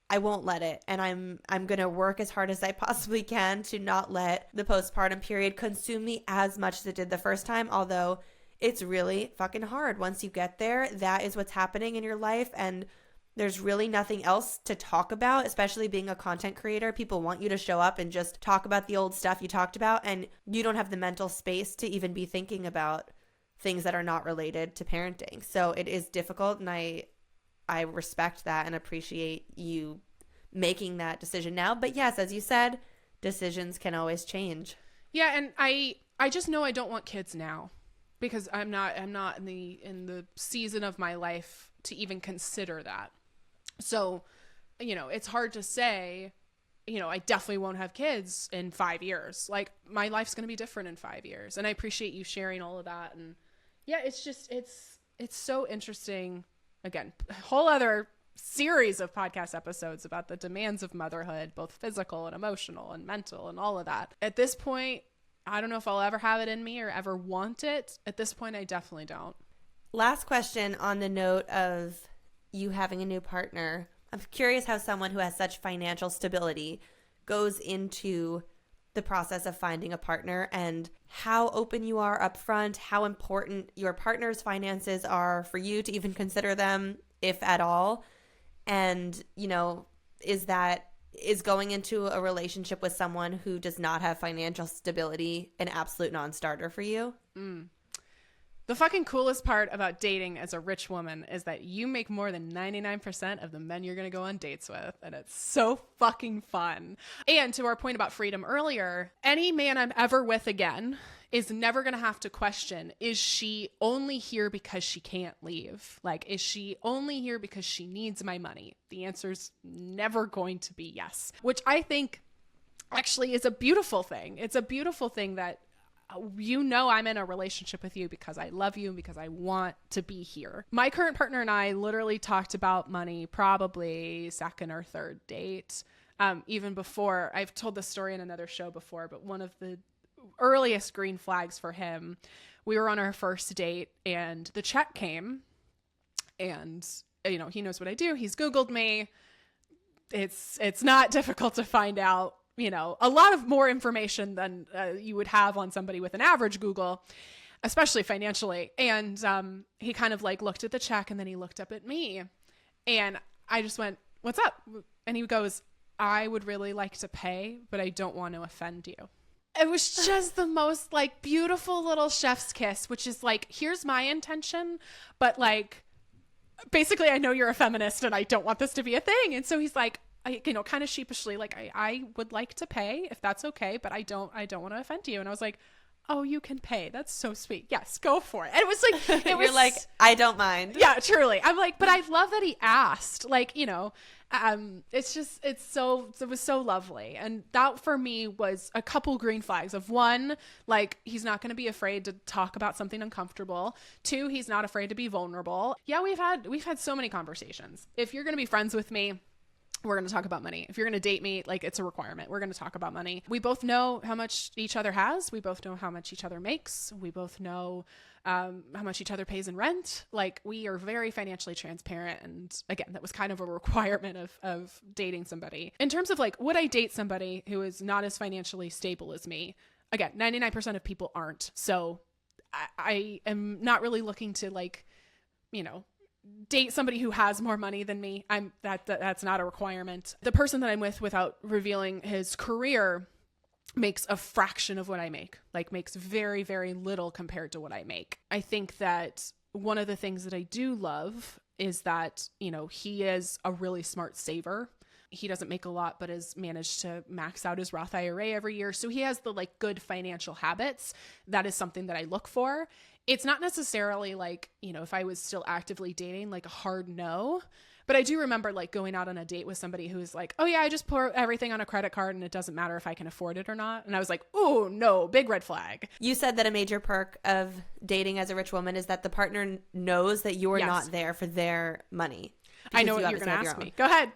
I won't let it. And I'm going to work as hard as I possibly can to not let the postpartum period consume me as much as it did the first time. Although it's really fucking hard. Once you get there, that is what's happening in your life. And there's really nothing else to talk about, especially being a content creator. People want you to show up and just talk about the old stuff you talked about. And you don't have the mental space to even be thinking about things that are not related to parenting. So it is difficult. And I respect that and appreciate you making that decision now. But yes, as you said, decisions can always change. Yeah, and I just know I don't want kids now because I'm not in the season of my life to even consider that. So, it's hard to say, I definitely won't have kids in 5 years. Like, my life's going to be different in 5 years. And I appreciate you sharing all of that. And yeah, it's just, it's so interesting. Again, a whole other series of podcast episodes about the demands of motherhood, both physical and emotional and mental and all of that. At this point, I don't know if I'll ever have it in me or ever want it. At this point, I definitely don't. Last question on the note of you having a new partner. I'm curious how someone who has such financial stability goes into the process of finding a partner and how open you are up front, how important your partner's finances are for you to even consider them, if at all. And, is going into a relationship with someone who does not have financial stability an absolute non-starter for you? The fucking coolest part about dating as a rich woman is that you make more than 99% of the men you're going to go on dates with. And it's so fucking fun. And to our point about freedom earlier, any man I'm ever with again is never going to have to question, is she only here because she can't leave? Like, is she only here because she needs my money? The answer's never going to be yes, which I think actually is a beautiful thing. It's a beautiful thing that I'm in a relationship with you because I love you and because I want to be here. My current partner and I literally talked about money probably second or third date. Even before, I've told this story in another show before, but one of the earliest green flags for him, we were on our first date and the check came and, he knows what I do. He's Googled me. It's not difficult to find out a lot of more information than you would have on somebody with an average Google, especially financially. And he kind of looked at the check and then he looked up at me and I just went, "What's up?" And he goes, "I would really like to pay, but I don't want to offend you." It was just the most beautiful little chef's kiss, which is here's my intention, but basically I know you're a feminist and I don't want this to be a thing. And so he's kind of sheepishly, I would like to pay if that's okay, but I don't want to offend you. And I was like, "Oh, you can pay. That's so sweet. Yes, go for it." And it was it was You're I don't mind. Yeah, truly. I'm but I love that he asked, it was so lovely. And that for me was a couple green flags of one, he's not going to be afraid to talk about something uncomfortable. Two, he's not afraid to be vulnerable. Yeah, we've had so many conversations. If you're going to be friends with me, we're going to talk about money. If you're going to date me, it's a requirement. We're going to talk about money. We both know how much each other has. We both know how much each other makes. We both know how much each other pays in rent. We are very financially transparent. And again, that was kind of a requirement of dating somebody. In terms of would I date somebody who is not as financially stable as me? Again, 99% of people aren't. So I am not really looking to date somebody who has more money than me. That's not a requirement. The person that I'm with, without revealing his career, makes a fraction of what I make, makes very, very little compared to what I make. I think that one of the things that I do love is that, he is a really smart saver. He doesn't make a lot, but has managed to max out his Roth IRA every year. So he has the good financial habits. That is something that I look for. It's not necessarily if I was still actively dating, a hard no, but I do remember going out on a date with somebody who's "Oh yeah, I just pour everything on a credit card and it doesn't matter if I can afford it or not." And I was like, "Oh no, big red flag." You said that a major perk of dating as a rich woman is that the partner knows that you're Yes. not there for their money. I know what you're going to ask me. Go ahead.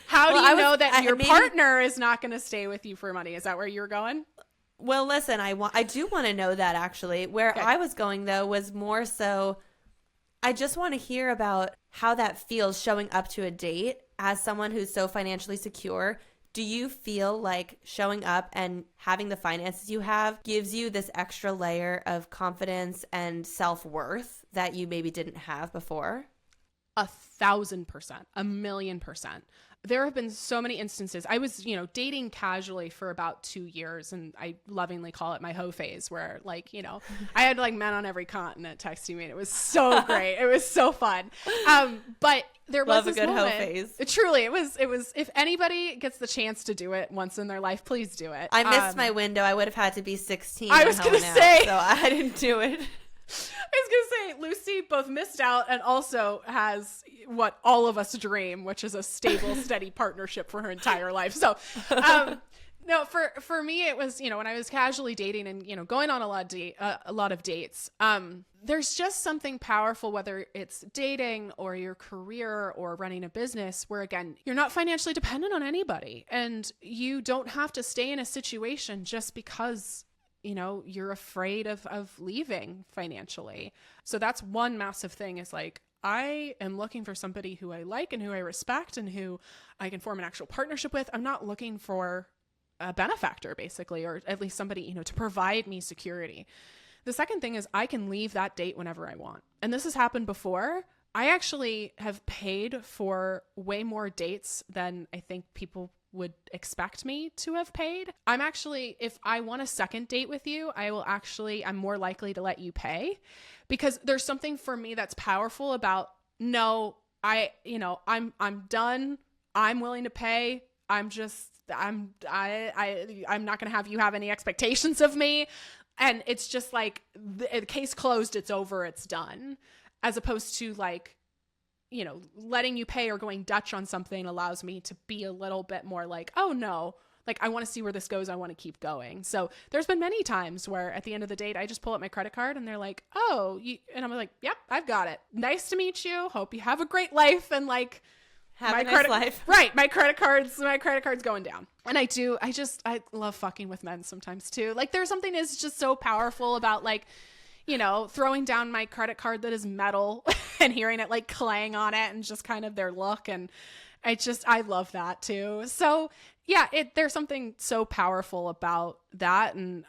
How do you know that your partner is not going to stay with you for money? Is that where you're going? Well, listen, I do want to know that, actually. Where I was going, though, was more so I just want to hear about how that feels showing up to a date as someone who's so financially secure. Do you feel like showing up and having the finances you have gives you this extra layer of confidence and self-worth that you maybe didn't have before? 1,000%, 1,000,000%. There have been so many instances. I was, dating casually for about 2 years, and I lovingly call it my hoe phase, where I had men on every continent texting me, and it was so great. It was so fun. But there was this moment. Love a good hoe phase. Truly, it was. If anybody gets the chance to do it once in their life, please do it. I missed my window. I would have had to be 16. I was going to say, so I didn't do it. I was going to say, Lucie both missed out and also has what all of us dream, which is a stable, steady partnership for her entire life. So, no, for me, it was, when I was casually dating and, going on a lot of dates, there's just something powerful, whether it's dating or your career or running a business, where, again, you're not financially dependent on anybody, and you don't have to stay in a situation just because you're afraid of leaving financially. So that's one massive thing, is I am looking for somebody who I like and who I respect and who I can form an actual partnership with. I'm not looking for a benefactor, basically, or at least somebody, to provide me security. The second thing is I can leave that date whenever I want. And this has happened before. I actually have paid for way more dates than I think people would expect me to have paid. I'm actually, if I want a second date with you, I'm more likely to let you pay, because there's something for me that's powerful about, no, I'm done. I'm willing to pay. I'm not going to have you have any expectations of me. And it's just the case closed, it's over, it's done. As opposed to letting you pay or going Dutch on something allows me to be a little bit more oh no, I want to see where this goes. I want to keep going. So there's been many times where at the end of the date, I just pull up my credit card and they're like, oh, and I'm like, yep, I've got it. Nice to meet you. Hope you have a great life. And have a nice life. Right. My credit card's going down. And I love fucking with men sometimes too. There's something that's just so powerful about throwing down my credit card that is metal and hearing it clang on it and just kind of their look. And I love that too. So yeah, there's something so powerful about that. And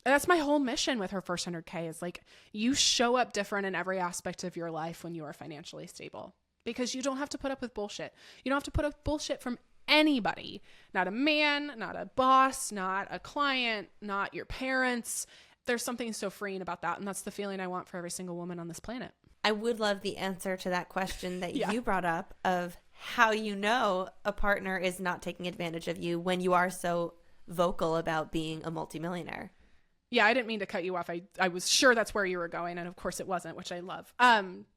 that's my whole mission with her first 100K is you show up different in every aspect of your life when you are financially stable, because you don't have to put up with bullshit. You don't have to put up with bullshit from anybody, not a man, not a boss, not a client, not your parents. There's something so freeing about that. And that's the feeling I want for every single woman on this planet. I would love the answer to that question that you brought up of how a partner is not taking advantage of you when you are so vocal about being a multimillionaire. Yeah, I didn't mean to cut you off. I was sure that's where you were going. And of course it wasn't, which I love.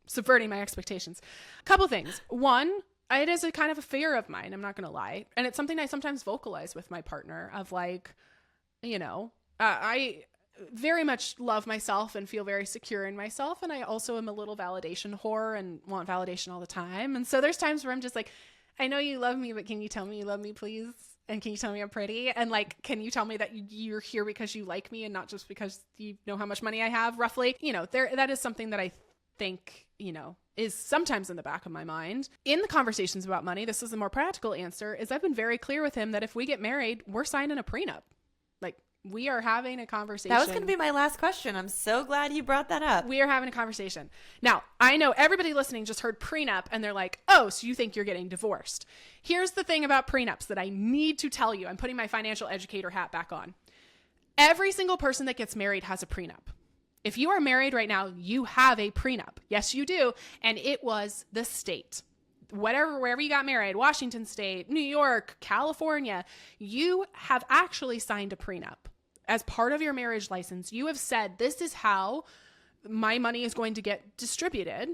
Subverting my expectations. A couple things. One, it is a kind of a fear of mine. I'm not going to lie. And it's something I sometimes vocalize with my partner of I very much love myself and feel very secure in myself. And I also am a little validation whore and want validation all the time. And so there's times where I'm just I know you love me, but can you tell me you love me, please? And can you tell me I'm pretty? And can you tell me that you're here because you like me and not just because you know how much money I have, roughly? That is something that I think, is sometimes in the back of my mind. In the conversations about money, this is the more practical answer, is I've been very clear with him that if we get married, we're signing a prenup. We are having a conversation. That was going to be my last question. I'm so glad you brought that up. We are having a conversation. Now, I know everybody listening just heard prenup and they're like, oh, so you think you're getting divorced. Here's the thing about prenups that I need to tell you. I'm putting my financial educator hat back on. Every single person that gets married has a prenup. If you are married right now, you have a prenup. Yes, you do. And it was the state. Wherever you got married, Washington State, New York, California, you have actually signed a prenup. As part of your marriage license, you have said, this is how my money is going to get distributed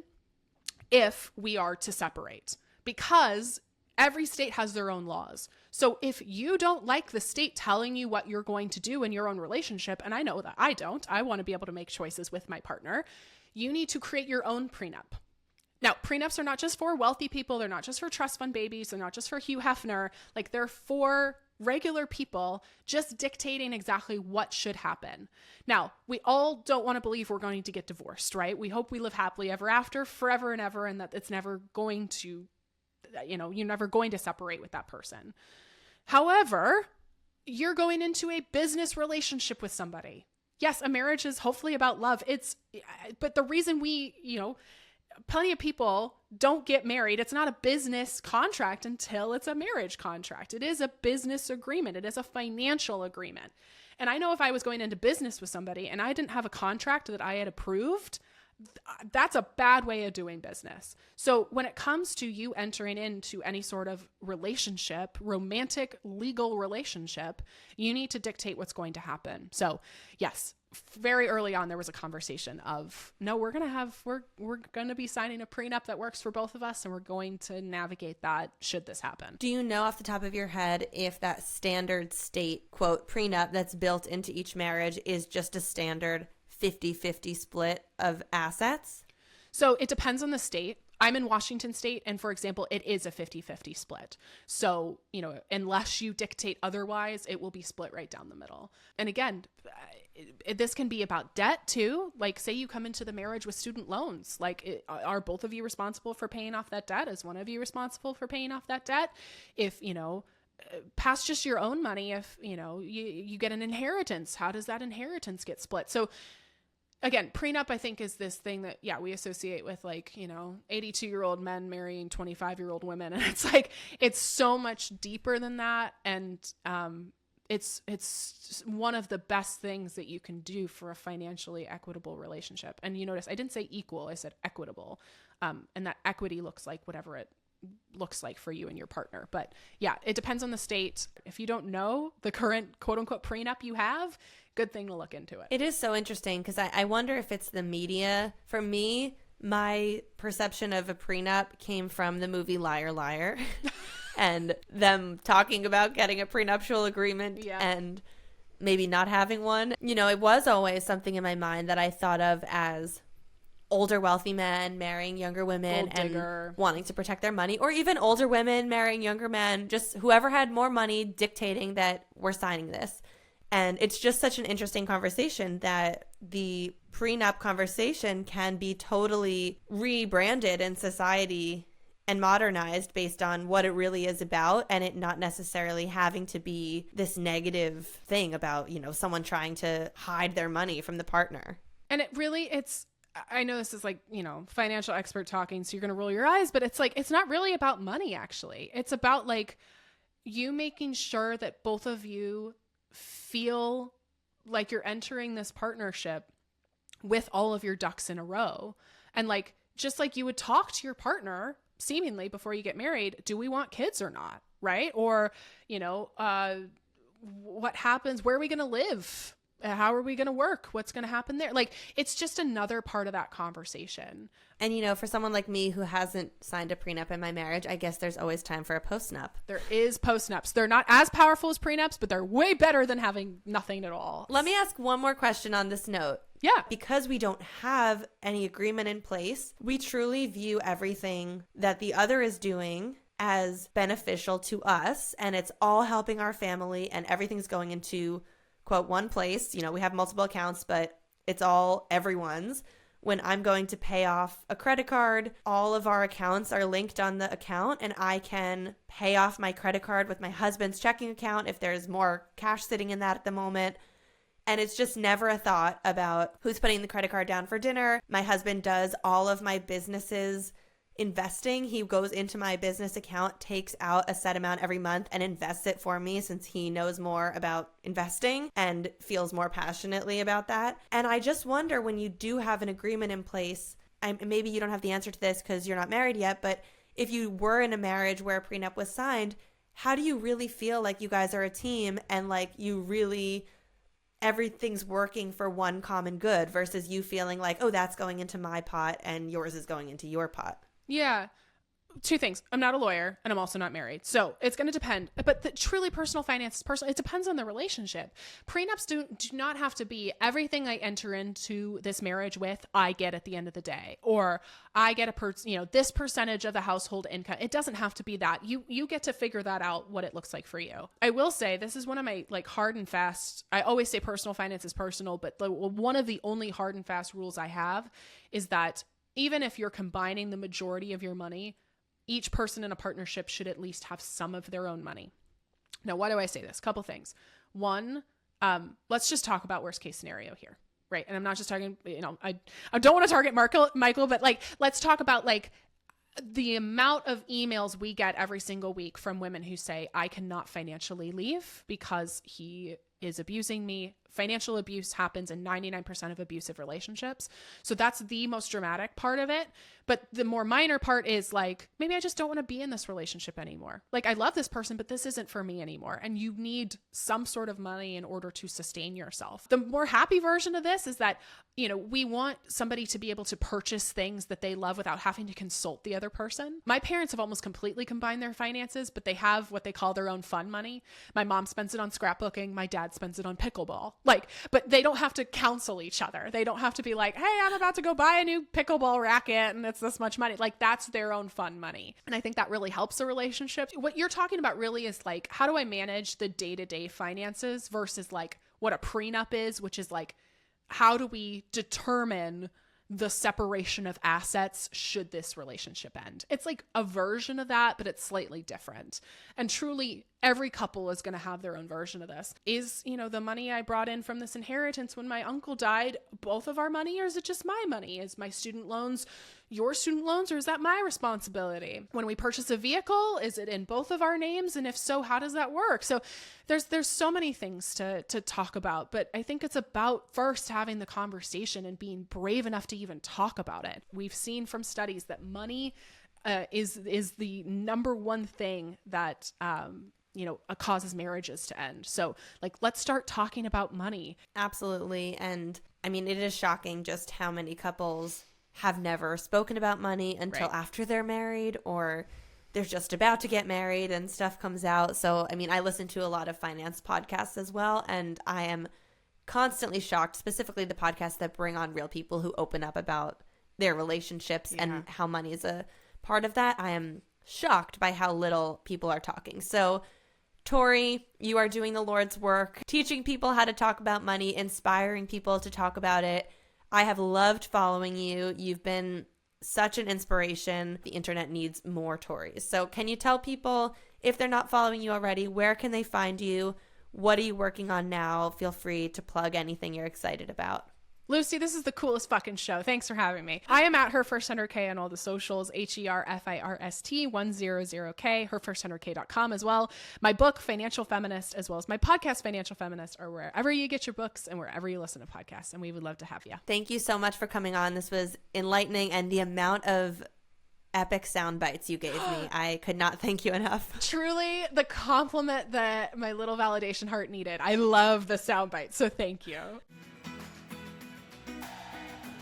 if we are to separate, because every state has their own laws. So if you don't like the state telling you what you're going to do in your own relationship, and I know that I want to be able to make choices with my partner, you need to create your own prenup. Now, prenups are not just for wealthy people. They're not just for trust fund babies. They're not just for Hugh Hefner. Like, they're for regular people just dictating exactly what should happen. Now, we all don't want to believe we're going to get divorced, right? We hope we live happily ever after, forever and ever, and that it's never going to, you're never going to separate with that person. However, you're going into a business relationship with somebody. Yes, a marriage is hopefully about love. But the reason plenty of people don't get married, it's not a business contract until it's a marriage contract. It is a business agreement. It is a financial agreement. And I know if I was going into business with somebody and I didn't have a contract that I had approved, that's a bad way of doing business. So when it comes to you entering into any sort of relationship, romantic, legal relationship, you need to dictate what's going to happen. So yes, very early on, there was a conversation of, no, we're going to be signing a prenup that works for both of us, and we're going to navigate that should this happen. Do you know off the top of your head if that standard state, quote, prenup that's built into each marriage is just a standard 50-50 split of assets? So it depends on the state. I'm in Washington state, and for example, it is a 50-50 split. So, unless you dictate otherwise, it will be split right down the middle. And again, this can be about debt too. Like, say you come into the marriage with student loans. Like, are both of you responsible for paying off that debt? Is one of you responsible for paying off that debt? If, past just your own money, if, you get an inheritance, how does that inheritance get split? So again, prenup, I think, is this thing that, we associate with 82-year-old men marrying 25-year-old women. And it's like, it's so much deeper than that. And it's one of the best things that you can do for a financially equitable relationship. And you notice I didn't say equal, I said equitable. And that equity looks like whatever it looks like for you and your partner. But it depends on the state. If you don't know the current quote unquote prenup you have, good thing to look into it. It is so interesting because I wonder if it's the media. For me, my perception of a prenup came from the movie Liar Liar and them talking about getting a prenuptial agreement and maybe not having one. It was always something in my mind that I thought of as older wealthy men marrying younger women and wanting to protect their money, or even older women marrying younger men, just whoever had more money dictating that we're signing this. And it's just such an interesting conversation that the prenup conversation can be totally rebranded in society and modernized based on what it really is about, and it not necessarily having to be this negative thing about, someone trying to hide their money from the partner. And I know this is financial expert talking, so you're going to roll your eyes, but it's it's not really about money, actually. It's about you making sure that both of you feel like you're entering this partnership with all of your ducks in a row. And just like you would talk to your partner seemingly before you get married, do we want kids or not? Right? Or, what happens? Where are we going to live? How are we going to work? What's going to happen there? It's just another part of that conversation. And, for someone like me who hasn't signed a prenup in my marriage, I guess there's always time for a postnup. There is postnups. They're not as powerful as prenups, but they're way better than having nothing at all. Let me ask one more question on this note. Yeah. Because we don't have any agreement in place, we truly view everything that the other is doing as beneficial to us, and it's all helping our family, and everything's going into quote one place. We have multiple accounts, but it's all everyone's. When I'm going to pay off a credit card, all of our accounts are linked on the account, and I can pay off my credit card with my husband's checking account if there's more cash sitting in that at the moment. And it's just never a thought about who's putting the credit card down for dinner. My husband does all of my business's investing. He goes into my business account, takes out a set amount every month and invests it for me, since he knows more about investing and feels more passionately about that. And I just wonder, when you do have an agreement in place, maybe you don't have the answer to this because you're not married yet, but if you were in a marriage where a prenup was signed, how do you really feel like you guys are a team and you really everything's working for one common good versus you feeling like, oh, that's going into my pot and yours is going into your pot? Yeah. two things. I'm not a lawyer and I'm also not married. So it's going to depend. But the truly personal finance is personal. It depends on the relationship. Prenups do not have to be everything I enter into this marriage with, I get at the end of the day, or I get this percentage of the household income. It doesn't have to be that. You get to figure that out, what it looks like for you. I will say this is one of my like hard and fast. I always say personal finance is personal, but one of the only hard and fast rules I have is that even if you're combining the majority of your money, each person in a partnership should at least have some of their own money. Now, why do I say this? Couple things. One, let's just talk about worst case scenario here, right? And I'm not just talking, I don't want to target Michael, but like, let's talk about like the amount of emails we get every single week from women who say, I cannot financially leave because he is abusing me. Financial abuse happens in 99% of abusive relationships. So that's the most dramatic part of it. But the more minor part is like, maybe I just don't want to be in this relationship anymore. Like, I love this person, but this isn't for me anymore. And you need some sort of money in order to sustain yourself. The more happy version of this is that, we want somebody to be able to purchase things that they love without having to consult the other person. My parents have almost completely combined their finances, but they have what they call their own fun money. My mom spends it on scrapbooking. My dad spends it on pickleball. But they don't have to counsel each other. They don't have to be like, hey, I'm about to go buy a new pickleball racket and it's this much money. Like, that's their own fun money. And I think that really helps a relationship. What you're talking about really is like, how do I manage the day-to-day finances versus like what a prenup is, which is like, how do we determine the separation of assets should this relationship end? It's like a version of that, but it's slightly different. And truly, every couple is going to have their own version of this. Is, the money I brought in from this inheritance when my uncle died, both of our money, or is it just my money? Is my student loans your student loans, or is that my responsibility? When we purchase a vehicle, is it in both of our names? And if so, how does that work? So there's so many things to talk about, but I think it's about first having the conversation and being brave enough to even talk about it. We've seen from studies that money is the number one thing that causes marriages to end. So like, let's start talking about money. Absolutely. And I mean, it is shocking just how many couples have never spoken about money until after they're married, or they're just about to get married and stuff comes out. So, I mean, I listen to a lot of finance podcasts as well, and I am constantly shocked, specifically the podcasts that bring on real people who open up about their relationships and how money is a part of that. I am shocked by how little people are talking. So, Tori, you are doing the Lord's work, teaching people how to talk about money, inspiring people to talk about it. I have loved following you. You've been such an inspiration. The internet needs more Tories. So can you tell people, if they're not following you already, where can they find you? What are you working on now? Feel free to plug anything you're excited about. Lucie, this is the coolest fucking show. Thanks for having me. I am at Her First 100K on all the socials, HERFIRST 100K, herfirst100k.com as well. My book, Financial Feminist, as well as my podcast, Financial Feminist, are wherever you get your books and wherever you listen to podcasts. And we would love to have you. Thank you so much for coming on. This was enlightening, and the amount of epic sound bites you gave me, I could not thank you enough. Truly the compliment that my little validation heart needed. I love the sound bites, so thank you.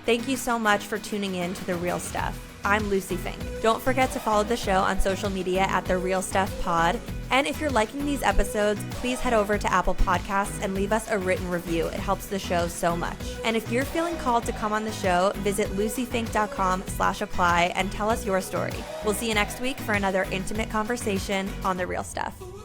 Thank you so much for tuning in to The Real Stuff. I'm Lucie Fink. Don't forget to follow the show on social media at The Real Stuff Pod. And if you're liking these episodes, please head over to Apple Podcasts and leave us a written review. It helps the show so much. And if you're feeling called to come on the show, visit luciefink.com/apply and tell us your story. We'll see you next week for another intimate conversation on The Real Stuff.